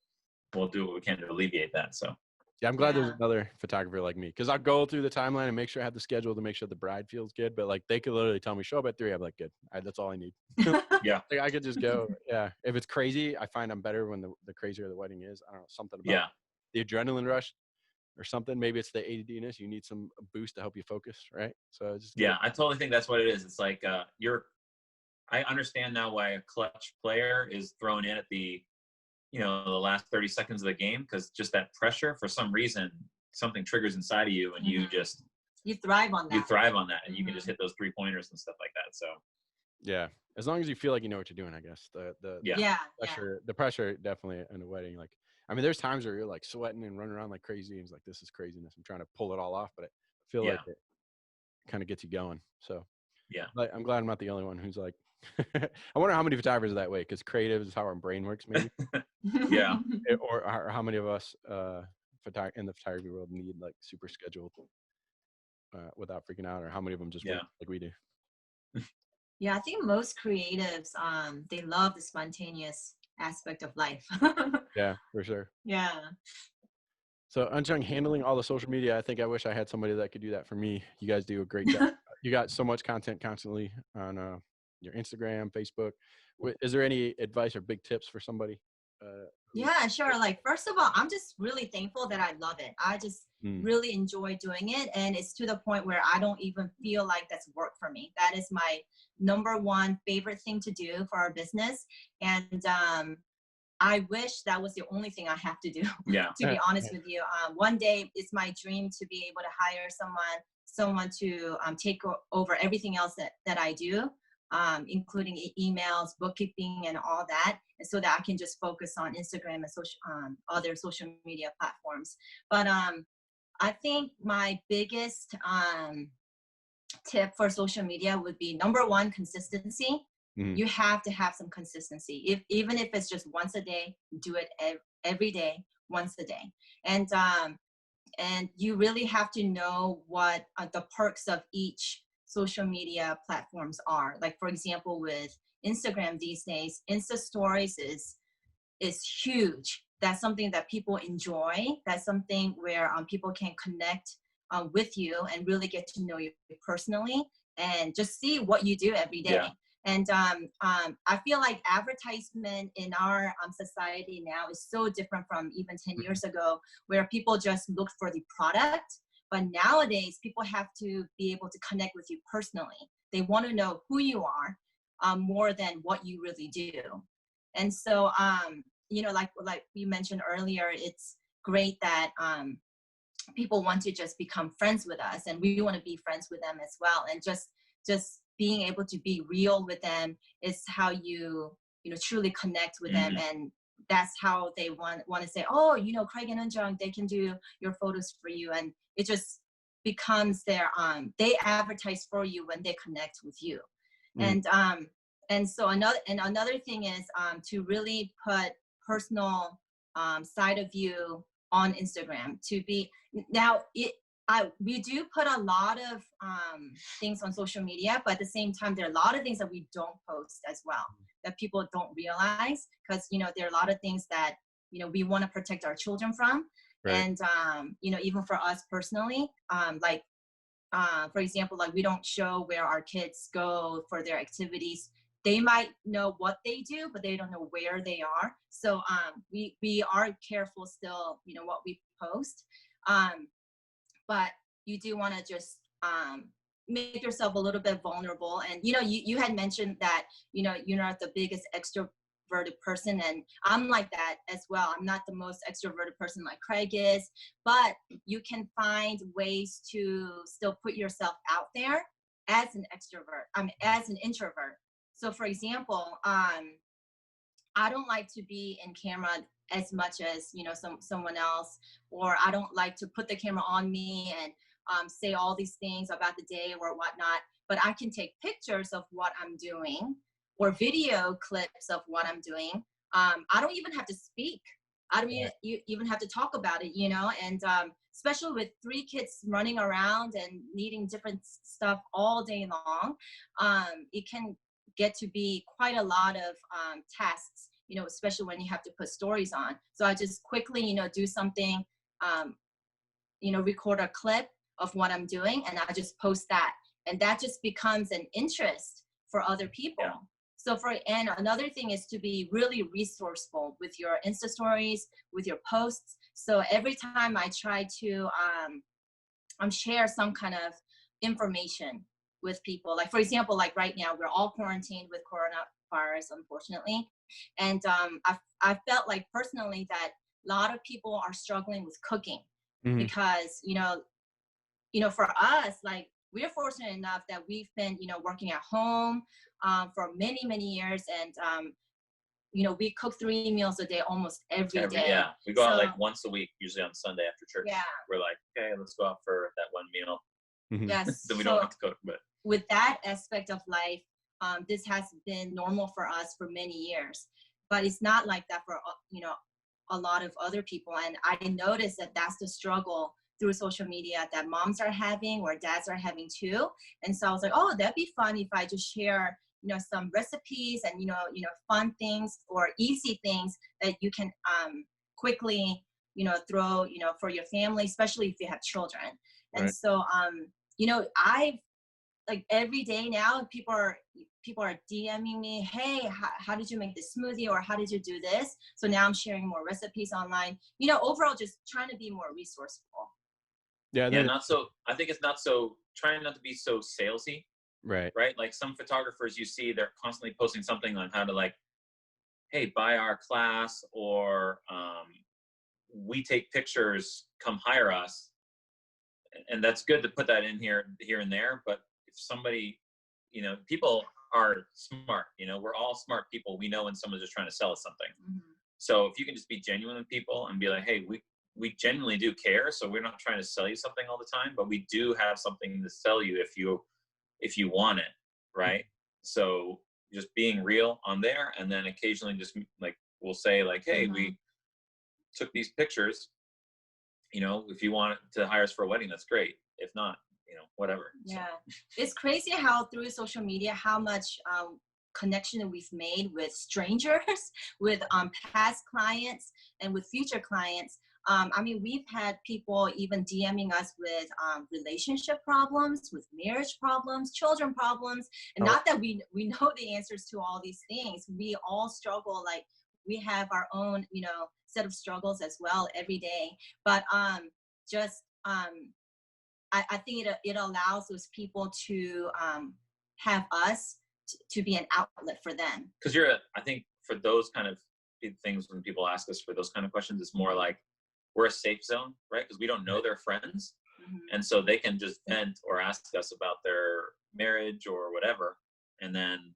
we'll do what we can to alleviate that, so. Yeah, I'm glad there's another photographer like me, because I'll go through the timeline and make sure I have the schedule to make sure the bride feels good. But like, they could literally tell me, show up at 3. I'm like, good. That's all I need. Yeah. Like, I could just go. Yeah. If it's crazy, I find I'm better when the crazier the wedding is. I don't know, something about the adrenaline rush or something. Maybe it's the ADDness. You need some boost to help you focus, right? So just I totally think that's what it is. It's like I understand now why a clutch player is thrown in at the last 30 seconds of the game, because just that pressure, for some reason, something triggers inside of you, and you thrive on that. You thrive on that, and you can just hit those 3-pointers and stuff like that. So yeah, as long as you feel like you know what you're doing, I guess. The pressure definitely in a wedding. Like, I mean, there's times where you're like sweating and running around like crazy, and it's like, this is craziness. I'm trying to pull it all off, but I feel like it kind of gets you going. So like, I'm glad I'm not the only one who's like, I wonder how many photographers are that way, because creative is how our brain works, maybe. Or how many of us in the photography world need like super scheduled without freaking out, or how many of them just work like we do. Yeah, I think most creatives, they love the spontaneous aspect of life. Yeah, for sure. Yeah. So, Unchong, handling all the social media, I think I wish I had somebody that could do that for me. You guys do a great job. You got so much content constantly on your Instagram, Facebook. Is there any advice or big tips for somebody? Yeah, sure. Like, first of all, I'm just really thankful that I love it. I just really enjoy doing it. And it's to the point where I don't even feel like that's work for me. That is my number one favorite thing to do for our business. And I wish that was the only thing I have to do, to be honest with you. One day, it's my dream to be able to hire someone to take over everything else that I do. including emails, bookkeeping, and all that, and so that I can just focus on Instagram and other social media platforms. But I think my biggest tip for social media would be, number one, consistency. You have to have some consistency. Even if it's just once a day, do it every day, once a day. And you really have to know what the perks of each social media platforms are. Like, for example, with Instagram these days, Insta stories is huge. That's something that people enjoy. That's something where people can connect with you and really get to know you personally and just see what you do every day. Yeah. And I feel like advertisement in our society now is so different from even 10 years ago, where people just look for the product. But nowadays, people have to be able to connect with you personally. They want to know who you are more than what you really do. And so, you know, like you mentioned earlier, it's great that people want to just become friends with us, and we want to be friends with them as well. And just being able to be real with them is how you truly connect with them. And that's how they want to say, oh, you know, Craig and Unchong, they can do your photos for you. And it just becomes their they advertise for you when they connect with you. And so another thing is to really put personal side of you on Instagram. To be now, we do put a lot of things on social media, but at the same time, there are a lot of things that we don't post as well, that people don't realize, because there are a lot of things that we want to protect our children from. Right. And even for us personally, for example, like, we don't show where our kids go for their activities. They might know what they do, but they don't know where they are. So we are careful still, what we post. But you do want to just make yourself a little bit vulnerable. And, you had mentioned that, you're not the biggest extroverted person. And I'm like that as well. I'm not the most extroverted person like Craig is, but you can find ways to still put yourself out there as an extrovert, as an introvert. So, for example, I don't like to be in camera as much as someone else, or I don't like to put the camera on me and say all these things about the day or whatnot. But I can take pictures of what I'm doing or video clips of what I'm doing. I don't even have to speak. I don't even have to talk about it, and especially with 3 kids running around and needing different stuff all day long, it can get to be quite a lot of tasks, especially when you have to put stories on. So I just quickly, do something, record a clip of what I'm doing, and I just post that. And that just becomes an interest for other people. Yeah. So and another thing is to be really resourceful with your Insta stories, with your posts. So every time I try to share some kind of information with people, like, for example, like right now, we're all quarantined with coronavirus, unfortunately. And I felt like personally that a lot of people are struggling with cooking because, for us, like, we're fortunate enough that we've been, working at home for many, many years. And, we cook 3 meals a day almost every day. Yeah, we go out like once a week, usually on Sunday after church. Yeah. We're like, okay, let's go out for that one meal. Yes. So we don't have to cook. But with that aspect of life, this has been normal for us for many years. But it's not like that for, a lot of other people. And I noticed that that's the struggle through social media that moms are having or dads are having too. And so I was like, oh, that'd be fun if I just share, some recipes and, fun things or easy things that you can quickly, throw, for your family, especially if you have children. Right. And so, I've, like, every day now, people are DMing me, hey, how did you make this smoothie, or how did you do this? So now I'm sharing more recipes online, overall just trying to be more resourceful. Yeah, I think it's not so, trying not to be so salesy. Right. Like, some photographers you see, they're constantly posting something on how to, like, hey, buy our class, or we take pictures, come hire us. And that's good to put that in here and there. But if somebody, people are smart. You know, we're all smart people. We know when someone's just trying to sell us something. Mm-hmm. So if you can just be genuine with people and be like, hey, we genuinely do care. So we're not trying to sell you something all the time, but we do have something to sell you if you want it, right? So just being real on there, and then occasionally just like we'll say like, hey, we took these pictures. You know, if you want to hire us for a wedding, that's great. If not, you know, whatever. Yeah, it's crazy how through social media, how much connection we've made with strangers, with past clients, and with future clients. I mean, we've had people even DMing us with relationship problems, with marriage problems, children problems, and not that we know the answers to all these things. We all struggle, like we have our own, you know, set of struggles as well every day. But I think it allows those people to have us to be an outlet for them. Because I think for those kind of things, when people ask us for those kind of questions, it's more like we're a safe zone, right? Because we don't know their friends. And so they can just vent or ask us about their marriage or whatever. And then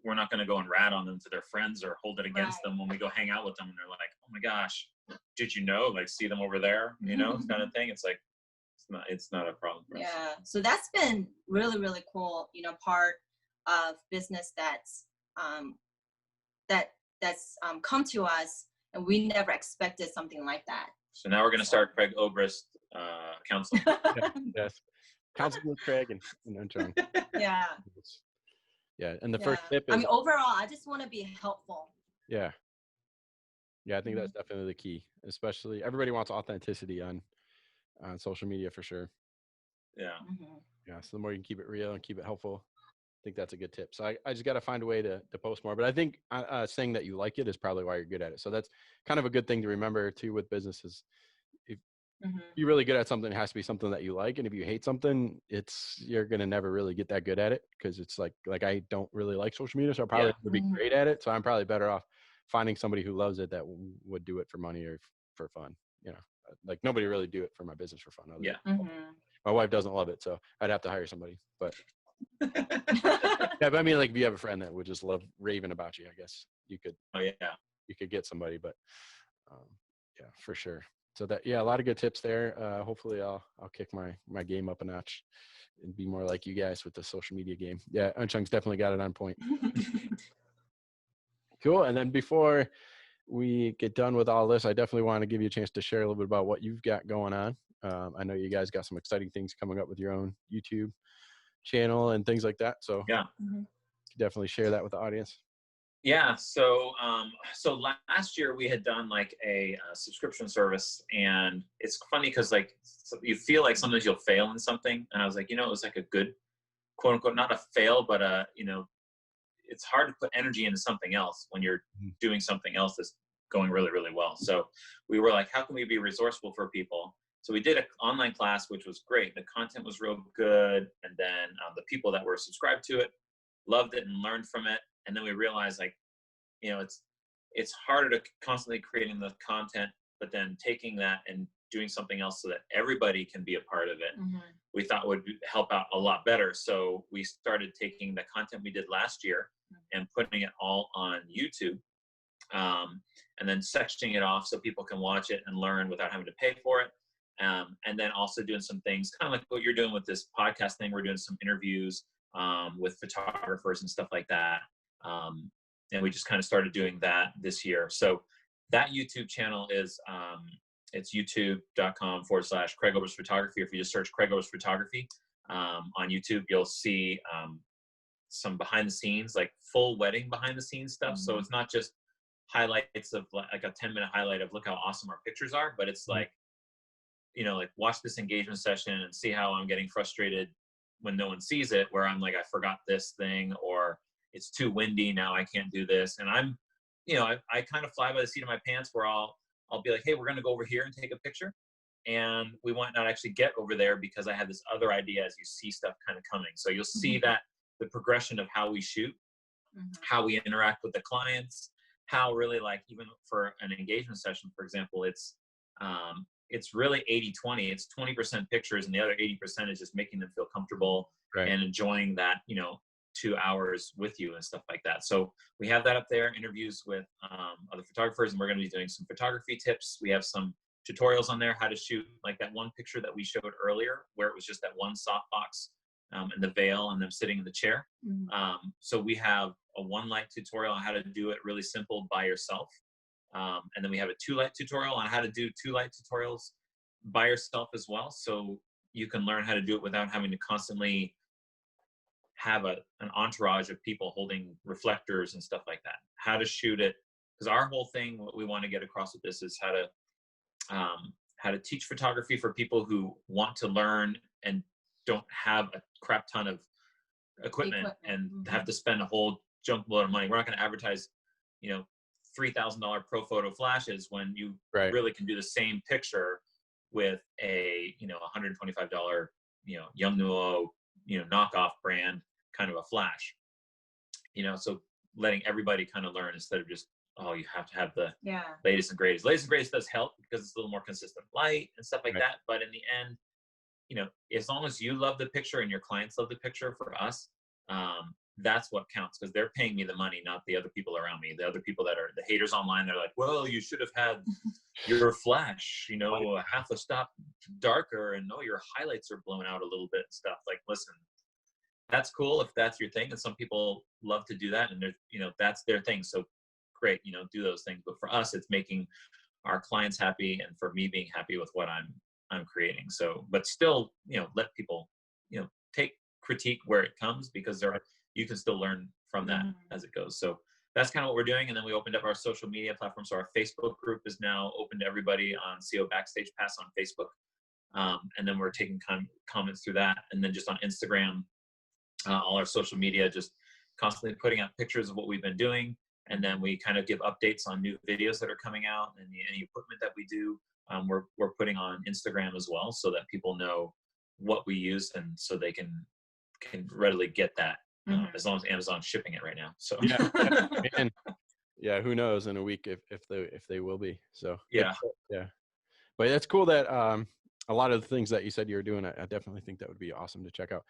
we're not going to go and rat on them to their friends or hold it against them when we go hang out with them. And they're like, oh my gosh, did you know? Like, see them over there, you know, kind of thing. It's like, it's not a problem for us. Yeah. So that's been really, really cool, you know, part of business that's come to us, and we never expected something like that. So now we're going to start Craig Obrist counseling. Yes. Counseling with Craig and Unchong. Yeah. Yeah. And the first tip is, I mean, overall, I just want to be helpful. Yeah. Yeah. I think that's definitely the key, especially everybody wants authenticity on social media for sure. Yeah. Yeah. So the more you can keep it real and keep it helpful, I think that's a good tip. So I just got to find a way to post more, but I think saying that you like it is probably why you're good at it. So that's kind of a good thing to remember too with businesses. If you're really good at something, it has to be something that you like. And if you hate something, you're going to never really get that good at it. Cause it's like I don't really like social media. So I probably would be great at it. So I'm probably better off finding somebody who loves it that would do it for money or for fun. You know, like nobody really do it for my business for fun. My wife doesn't love it. So I'd have to hire somebody, but yeah, but I mean, like if you have a friend that would just love raving about you, I guess you could. Oh yeah, you could get somebody, but yeah, for sure. So a lot of good tips there. Hopefully, I'll kick my game up a notch and be more like you guys with the social media game. Yeah, Unchung's definitely got it on point. Cool. And then before we get done with all this, I definitely want to give you a chance to share a little bit about what you've got going on. I know you guys got some exciting things coming up with your own YouTube channel and things like that. So yeah, definitely share that with the audience. Yeah. So last year we had done like a subscription service, and it's funny because like you feel like sometimes you'll fail in something, and I was like, you know, it was like a good quote unquote, not a fail, but you know, it's hard to put energy into something else when you're doing something else that's going really, really well. So we were like, how can we be resourceful for people? So we did an online class, which was great. The content was real good. And then the people that were subscribed to it loved it and learned from it. And then we realized, like, you know, it's harder to constantly creating the content, but then taking that and doing something else so that everybody can be a part of it, we thought would help out a lot better. So we started taking the content we did last year and putting it all on YouTube, and then sectioning it off so people can watch it and learn without having to pay for it. And then also doing some things kind of like what you're doing with this podcast thing. We're doing some interviews with photographers and stuff like that. And we just kind of started doing that this year. So that YouTube channel is, it's youtube.com/Craig Obrist Photography. If you just search Craig Obrist Photography on YouTube, you'll see some behind the scenes, like full wedding behind the scenes stuff. So it's not just highlights of like a 10-minute highlight of look how awesome our pictures are, but it's like, you know, like watch this engagement session and see how I'm getting frustrated when no one sees it, where I'm like, I forgot this thing, or it's too windy now, I can't do this. And I'm, you know, I kind of fly by the seat of my pants where I'll be like, hey, we're going to go over here and take a picture. And we might not actually get over there because I had this other idea as you see stuff kind of coming. So you'll see that the progression of how we shoot, how we interact with the clients, how really, like, even for an engagement session, for example, it's really 80-20. It's 20% pictures and the other 80% is just making them feel comfortable and enjoying that, you know, 2 hours with you and stuff like that. So we have that up there, interviews with other photographers, and we're going to be doing some photography tips. We have some tutorials on there, how to shoot like that one picture that we showed earlier, where it was just that one softbox and the veil and them sitting in the chair. So we have a 1 light tutorial on how to do it really simple by yourself. And then we have a 2 light tutorial on how to do 2 light tutorials by yourself as well. So you can learn how to do it without having to constantly have an entourage of people holding reflectors and stuff like that. How to shoot it. Because our whole thing, what we want to get across with this is how to teach photography for people who want to learn and don't have a crap ton of equipment and have to spend a whole junk load of money. We're not going to advertise, $3,000 pro photo flashes when you really can do the same picture with a $125 Young Nuo knockoff brand kind of a flash. So letting everybody kind of learn instead of just, you have to have the latest and greatest. Latest and greatest does help because it's a little more consistent light and stuff like that. But in the end, as long as you love the picture and your clients love the picture, for us, that's what counts, because they're paying me the money, not the other people around me. The other people that are the haters online, they're like, well, you should have had your flash, half a stop darker, and your highlights are blown out a little bit and stuff. Like, listen, that's cool if that's your thing, and some people love to do that, and that's their thing. So great, do those things. But for us, it's making our clients happy and for me being happy with what I'm creating. So, but still, let people, take critique where it comes, because you can still learn from that as it goes. So that's kind of what we're doing. And then we opened up our social media platform. So our Facebook group is now open to everybody on CO Backstage Pass on Facebook. And then we're taking comments through that. And then just on Instagram, all our social media, just constantly putting out pictures of what we've been doing. And then we kind of give updates on new videos that are coming out and any equipment that we do. We're putting on Instagram as well, so that people know what we use, and so they can readily get that, as long as Amazon's shipping it right now. So who knows in a week if they will be. So yeah. But it's cool that a lot of the things that you said you were doing, I definitely think that would be awesome to check out.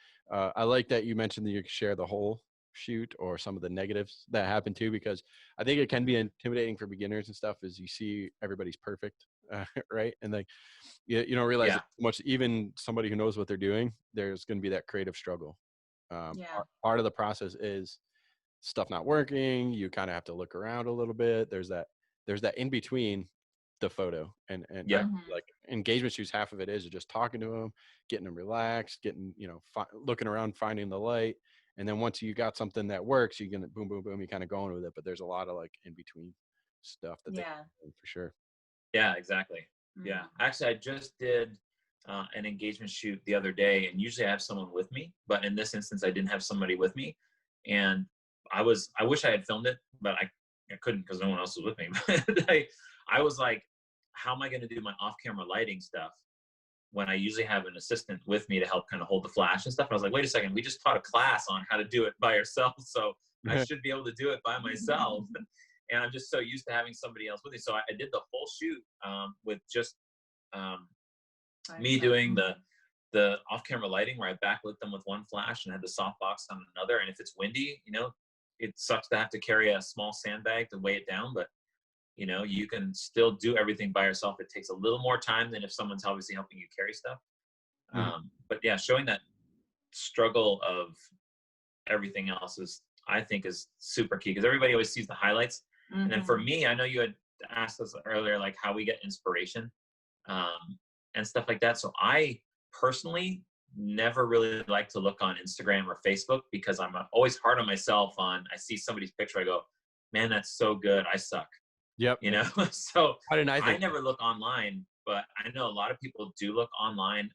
I like that you mentioned that you could share the whole shoot or some of the negatives that happen too, because I think it can be intimidating for beginners and stuff, as you see everybody's perfect, right? And like you don't realize how much, even somebody who knows what they're doing, there's going to be that creative struggle. Part of the process is stuff not working. You kind of have to look around a little bit. There's that in between the photo and like engagement shoots, half of it is just talking to them, getting them relaxed, getting looking around, finding the light. And then once you got something that works, you can boom, boom, boom, you kind of going with it. But there's a lot of like in between stuff that they can do for sure. Yeah, exactly. Yeah. Actually, I just did an engagement shoot the other day, and usually I have someone with me, but in this instance, I didn't have somebody with me. And I wish I had filmed it, but I couldn't because no one else was with me. But I was like, how am I going to do my off-camera lighting stuff when I usually have an assistant with me to help kind of hold the flash and stuff? And I was like, wait a second, we just taught a class on how to do it by yourself, so I should be able to do it by myself. And I'm just so used to having somebody else with me. So I did the whole shoot with just me doing the off-camera lighting, where I backlit them with one flash and had the softbox on another. And if it's windy, it sucks to have to carry a small sandbag to weigh it down, but you can still do everything by yourself. It takes a little more time than if someone's obviously helping you carry stuff. But yeah, showing that struggle of everything else I think is super key, because everybody always sees the highlights. And then for me, I know you had asked us earlier, like how we get inspiration and stuff like that. So I personally never really like to look on Instagram or Facebook, because I'm always hard on myself I see somebody's picture, I go, man, that's so good, I suck. Yep. So I never look online, but I know a lot of people do look online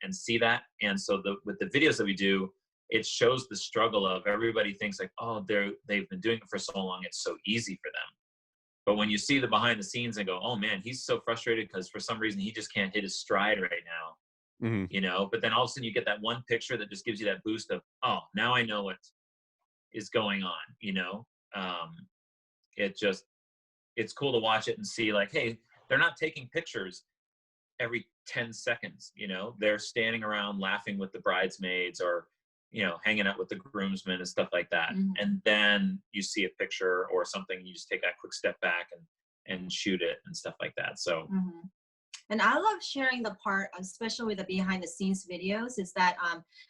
and see that. And so with the videos that we do, it shows the struggle of everybody thinks like, oh, they've been doing it for so long, it's so easy for them. But when you see the behind the scenes and go, oh man, he's so frustrated because for some reason he just can't hit his stride right now. But then all of a sudden you get that one picture that just gives you that boost of, oh, now I know what is going on. It's cool to watch it and see like, hey, they're not taking pictures every 10 seconds, they're standing around laughing with the bridesmaids, or hanging out with the groomsmen and stuff like that. Mhm. And then you see a picture or something, you just take that quick step back and shoot it and stuff like that. So Mhm. And I love sharing the part, especially with the behind the scenes videos, is that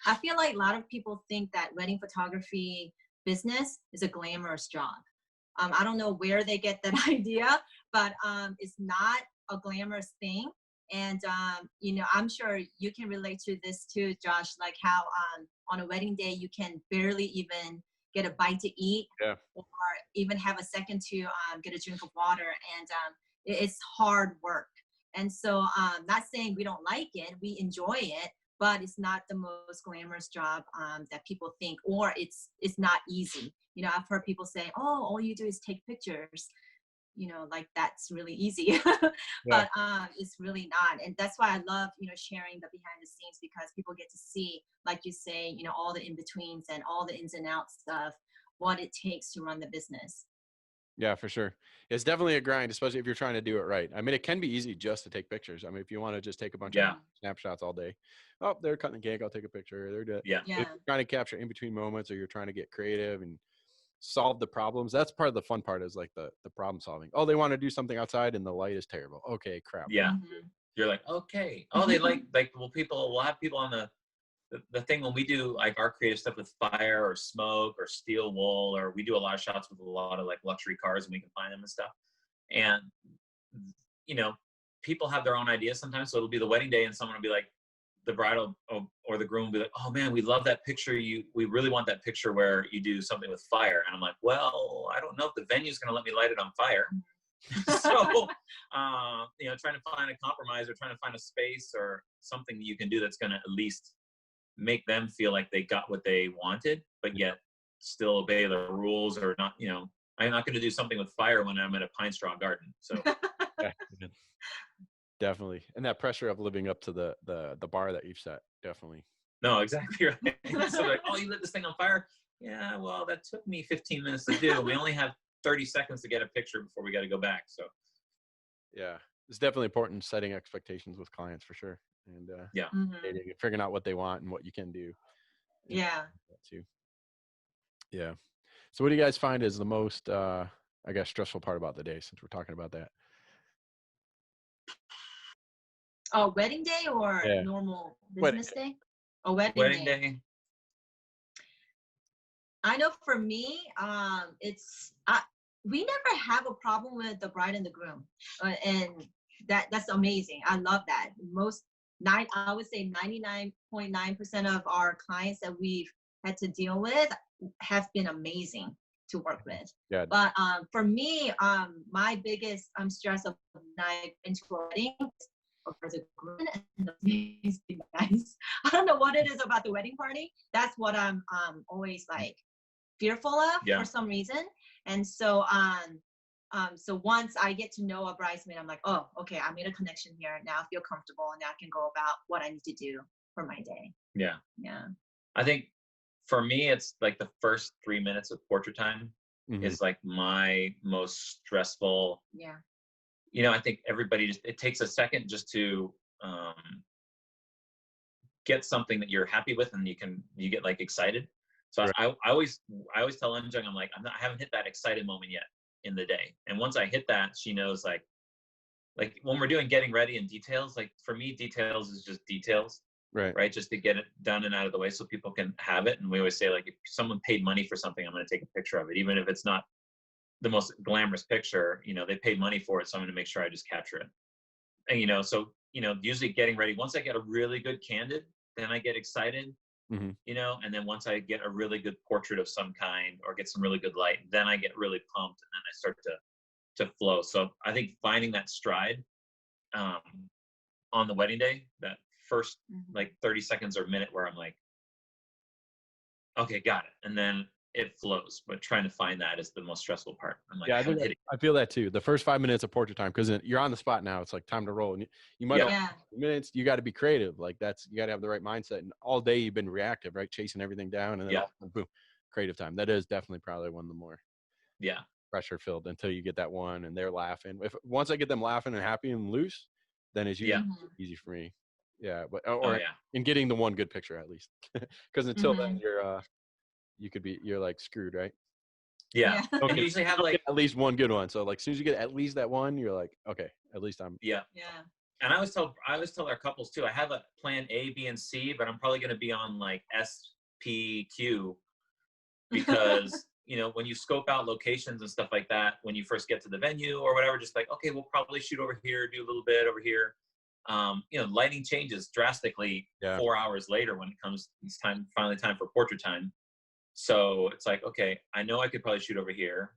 I feel like a lot of people think that wedding photography business is a glamorous job. I don't know where they get that idea, but it's not a glamorous thing. And I'm sure you can relate to this too, Josh, like how on a wedding day you can barely even get a bite to eat, Yeah. or even have a second to get a drink of water. And it's hard work. And so not saying we don't like it, we enjoy it, but it's not the most glamorous job that people think, or it's not easy. I've heard people say, oh, all you do is take pictures, like that's really easy. Yeah. But it's really not. And that's why I love, sharing the behind the scenes, because people get to see, like you say, all the in-betweens and all the ins and outs of what it takes to run the business. Yeah, for sure. It's definitely a grind, especially if you're trying to do it right. I mean, it can be easy just to take pictures. I mean, if you want to just take a bunch yeah, of snapshots all day, oh, they're cutting the cake, I'll take a picture. They're dead. yeah, Yeah. If you're trying to capture in between moments, or you're trying to get creative and solve the problems, that's part of the fun part, is like the problem solving. Oh, they want to do something outside and the light is terrible. Okay, crap. yeah. Mhm. You're like, okay. Oh, they like we'll have people on the thing when we do like our creative stuff with fire or smoke or steel wool, or we do a lot of shots with a lot of like luxury cars and we can find them and stuff. And people have their own ideas sometimes. So it'll be the wedding day and someone will be like, the bride or the groom will be like, oh man, we love that picture. We really want that picture where you do something with fire. And I'm like, well, I don't know if the venue's going to let me light it on fire. So, trying to find a compromise or trying to find a space or something that you can do that's going to at least make them feel like they got what they wanted, but yet still obey the rules, or not, I'm not going to do something with fire when I'm in a pine straw garden. So Yeah, definitely. And that pressure of living up to the bar that you've set, definitely. no, exactly right. So like, oh, you lit this thing on fire? Yeah, well, that took me 15 minutes to do. We only have 30 seconds to get a picture before we got to go back. So Yeah, it's definitely important setting expectations with clients, for sure. And yeah. Mhm. figuring out what they want and what you can do. And Yeah. that too. Yeah. So what do you guys find is the most, I guess, stressful part about the day, since we're talking about that? Oh, wedding day or Yeah. normal Wedding business day? Oh, wedding Wedding day. day. I know for me, we never have a problem with the bride and the groom, and that's amazing. I love that. I would say 99.9% of our clients that we've had to deal with have been amazing to work with. Yeah. But for me, my biggest stress of night into a wedding is over the groom and the amazing guys. I don't know what it is about the wedding party. That's what I'm always like fearful of for some reason. And so so once I get to know a bridesmaid, I'm like, oh, okay, I made a connection here. Now I feel comfortable, and now I can go about what I need to do for my day. Yeah. Yeah. I think for me, it's like the first 3 minutes of portrait time Mhm. is like my most stressful. Yeah. I think everybody it takes a second just to get something that you're happy with, and you get like excited. So Right. I always tell Unjung, I'm like, I haven't hit that excited moment yet in the day. And once I hit that, she knows like when we're doing getting ready and details, like for me, details is just details, Right. right? Just to get it done and out of the way so people can have it. And we always say, like, if someone paid money for something, I'm going to take a picture of it, even if it's not the most glamorous picture. They paid money for it, so I'm going to make sure I just capture it. And so usually getting ready, once I get a really good candid, then I get excited. Mhm. And then once I get a really good portrait of some kind or get some really good light, then I get really pumped, and then I start to flow. So I think finding that stride on the wedding day, that first like 30 seconds or a minute where I'm like, okay, got it. And then it flows, but trying to find that is the most stressful part. I'm like, Yeah, I haven't hit it. I feel that too. The first 5 minutes of portrait time, because you're on the spot now. It's like time to roll, and you might Yeah. minutes. You got to be creative. Like you got to have the right mindset. And all day you've been reactive, right, chasing everything down, and then boom, creative time. That is definitely probably one of the more pressure filled, until you get that one and they're laughing. Once I get them laughing and happy and loose, then it's usually easy for me. Yeah, but Oh or yeah. in getting the one good picture at least, because until then you're like screwed, right? Yeah. Don't And get, you usually have don't like get at least one good one. So like as soon as you get at least that one, you're like, okay, at least I'm. yeah. Yeah. And I always tell our couples too. I have a plan A, B, and C, but I'm probably going to be on like S, P, Q because when you scope out locations and stuff like that, when you first get to the venue or whatever, just like, okay, we'll probably shoot over here, do a little bit over here. Lighting changes drastically 4 hours later when it's finally time for portrait time. So it's like, okay, I know I could probably shoot over here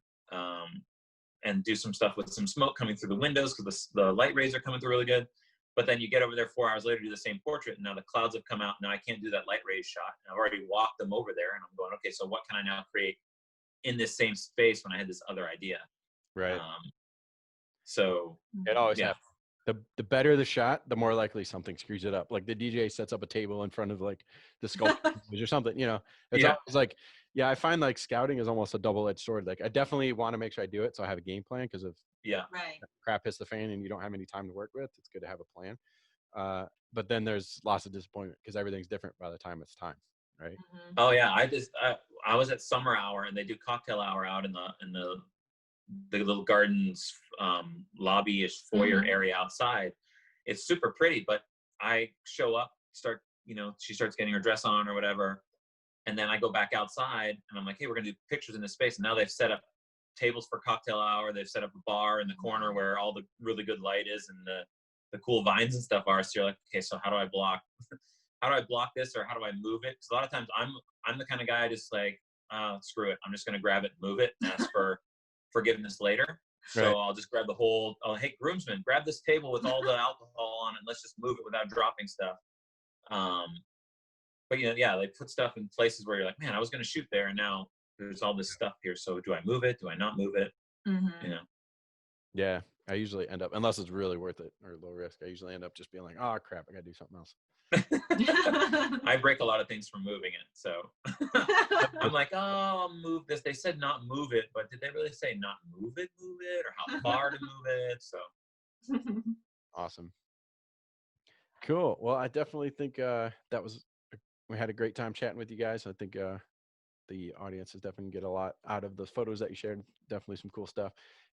and do some stuff with some smoke coming through the windows because the light rays are coming through really good. But then you get over there 4 hours later, do the same portrait, and now the clouds have come out. Now I can't do that light rays shot. And I've already walked them over there, and I'm going, okay, so what can I now create in this same space when I had this other idea? Right. So It always happens. The better the shot, the more likely something screws it up. Like the DJ sets up a table in front of like the sculpture or something. It's always like, I find like scouting is almost a double-edged sword. Like I definitely want to make sure I do it so I have a game plan because if crap hits the fan and you don't have any time to work with, it's good to have a plan. But then there's lots of disappointment because everything's different by the time it's time, right? Oh yeah, I was at summer hour and they do cocktail hour out in the little gardens lobby-ish foyer area outside. It's super pretty, but I show up, she starts getting her dress on or whatever, and then I go back outside and I'm like, hey, we're gonna do pictures in this space. And now they've set up tables for cocktail hour. They've set up a bar in the corner where all the really good light is and the cool vines and stuff are. So you're like, okay, so how do I block this, or how do I move it? Because a lot of times I'm the kind of guy just like, screw it, I'm just gonna grab it and move it and ask for forgiveness later. So I'll just grab hey, groomsmen, grab this table with all the alcohol on it. Let's just move it without dropping stuff. But they put stuff in places where you're like, man, I was going to shoot there, and now there's all this stuff here. So do I move it? Do I not move it? Yeah, I usually end up, unless it's really worth it or low risk, I usually end up just being like, oh crap, I got to do something else. I break a lot of things from moving it. So I'm like, oh, I'll move this. They said not move it, but did they really say not move it, or how far to move it? So awesome. Cool. Well, I definitely think we had a great time chatting with you guys. I think the audience is definitely get a lot out of the photos that you shared. Definitely some cool stuff.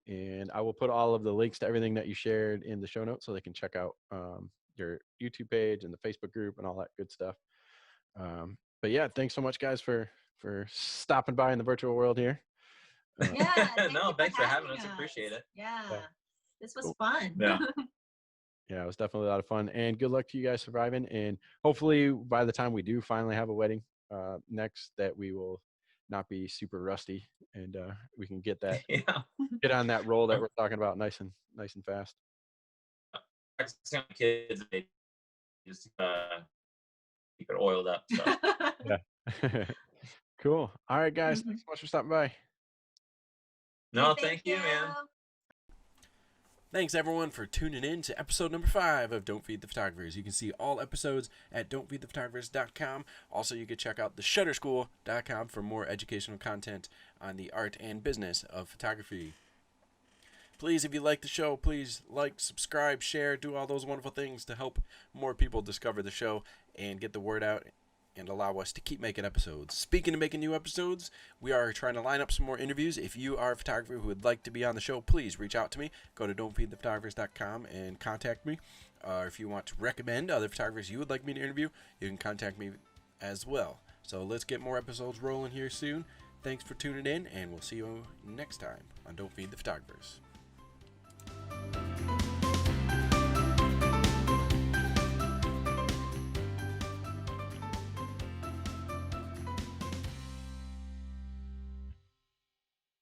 And I will put all of the links to everything that you shared in the show notes so they can check out your YouTube page and the Facebook group and all that good stuff. But yeah, thanks so much, guys, for stopping by in the virtual world here. Thanks for having us. Appreciate it. Yeah. This was fun. Yeah, it was definitely a lot of fun, and good luck to you guys surviving. And hopefully by the time we do finally have a wedding next, that we will not be super rusty and we can get that get on that roll that we're talking about nice and fast. Kids, they just keep it oiled up. So. Yeah. Cool. All right, guys. Thanks so much for stopping by. No, thank you, man. Thanks, everyone, for tuning in to episode number 5 of Don't Feed the Photographers. You can see all episodes at don'tfeedthephotographers.com. Also, you can check out theshutterschool.com for more educational content on the art and business of photography. Please, if you like the show, please like, subscribe, share, do all those wonderful things to help more people discover the show and get the word out and allow us to keep making episodes. Speaking of making new episodes, we are trying to line up some more interviews. If you are a photographer who would like to be on the show, please reach out to me. Go to don'tfeedthephotographers.com and contact me. If you want to recommend other photographers you would like me to interview, you can contact me as well. So let's get more episodes rolling here soon. Thanks for tuning in, and we'll see you next time on Don't Feed the Photographers.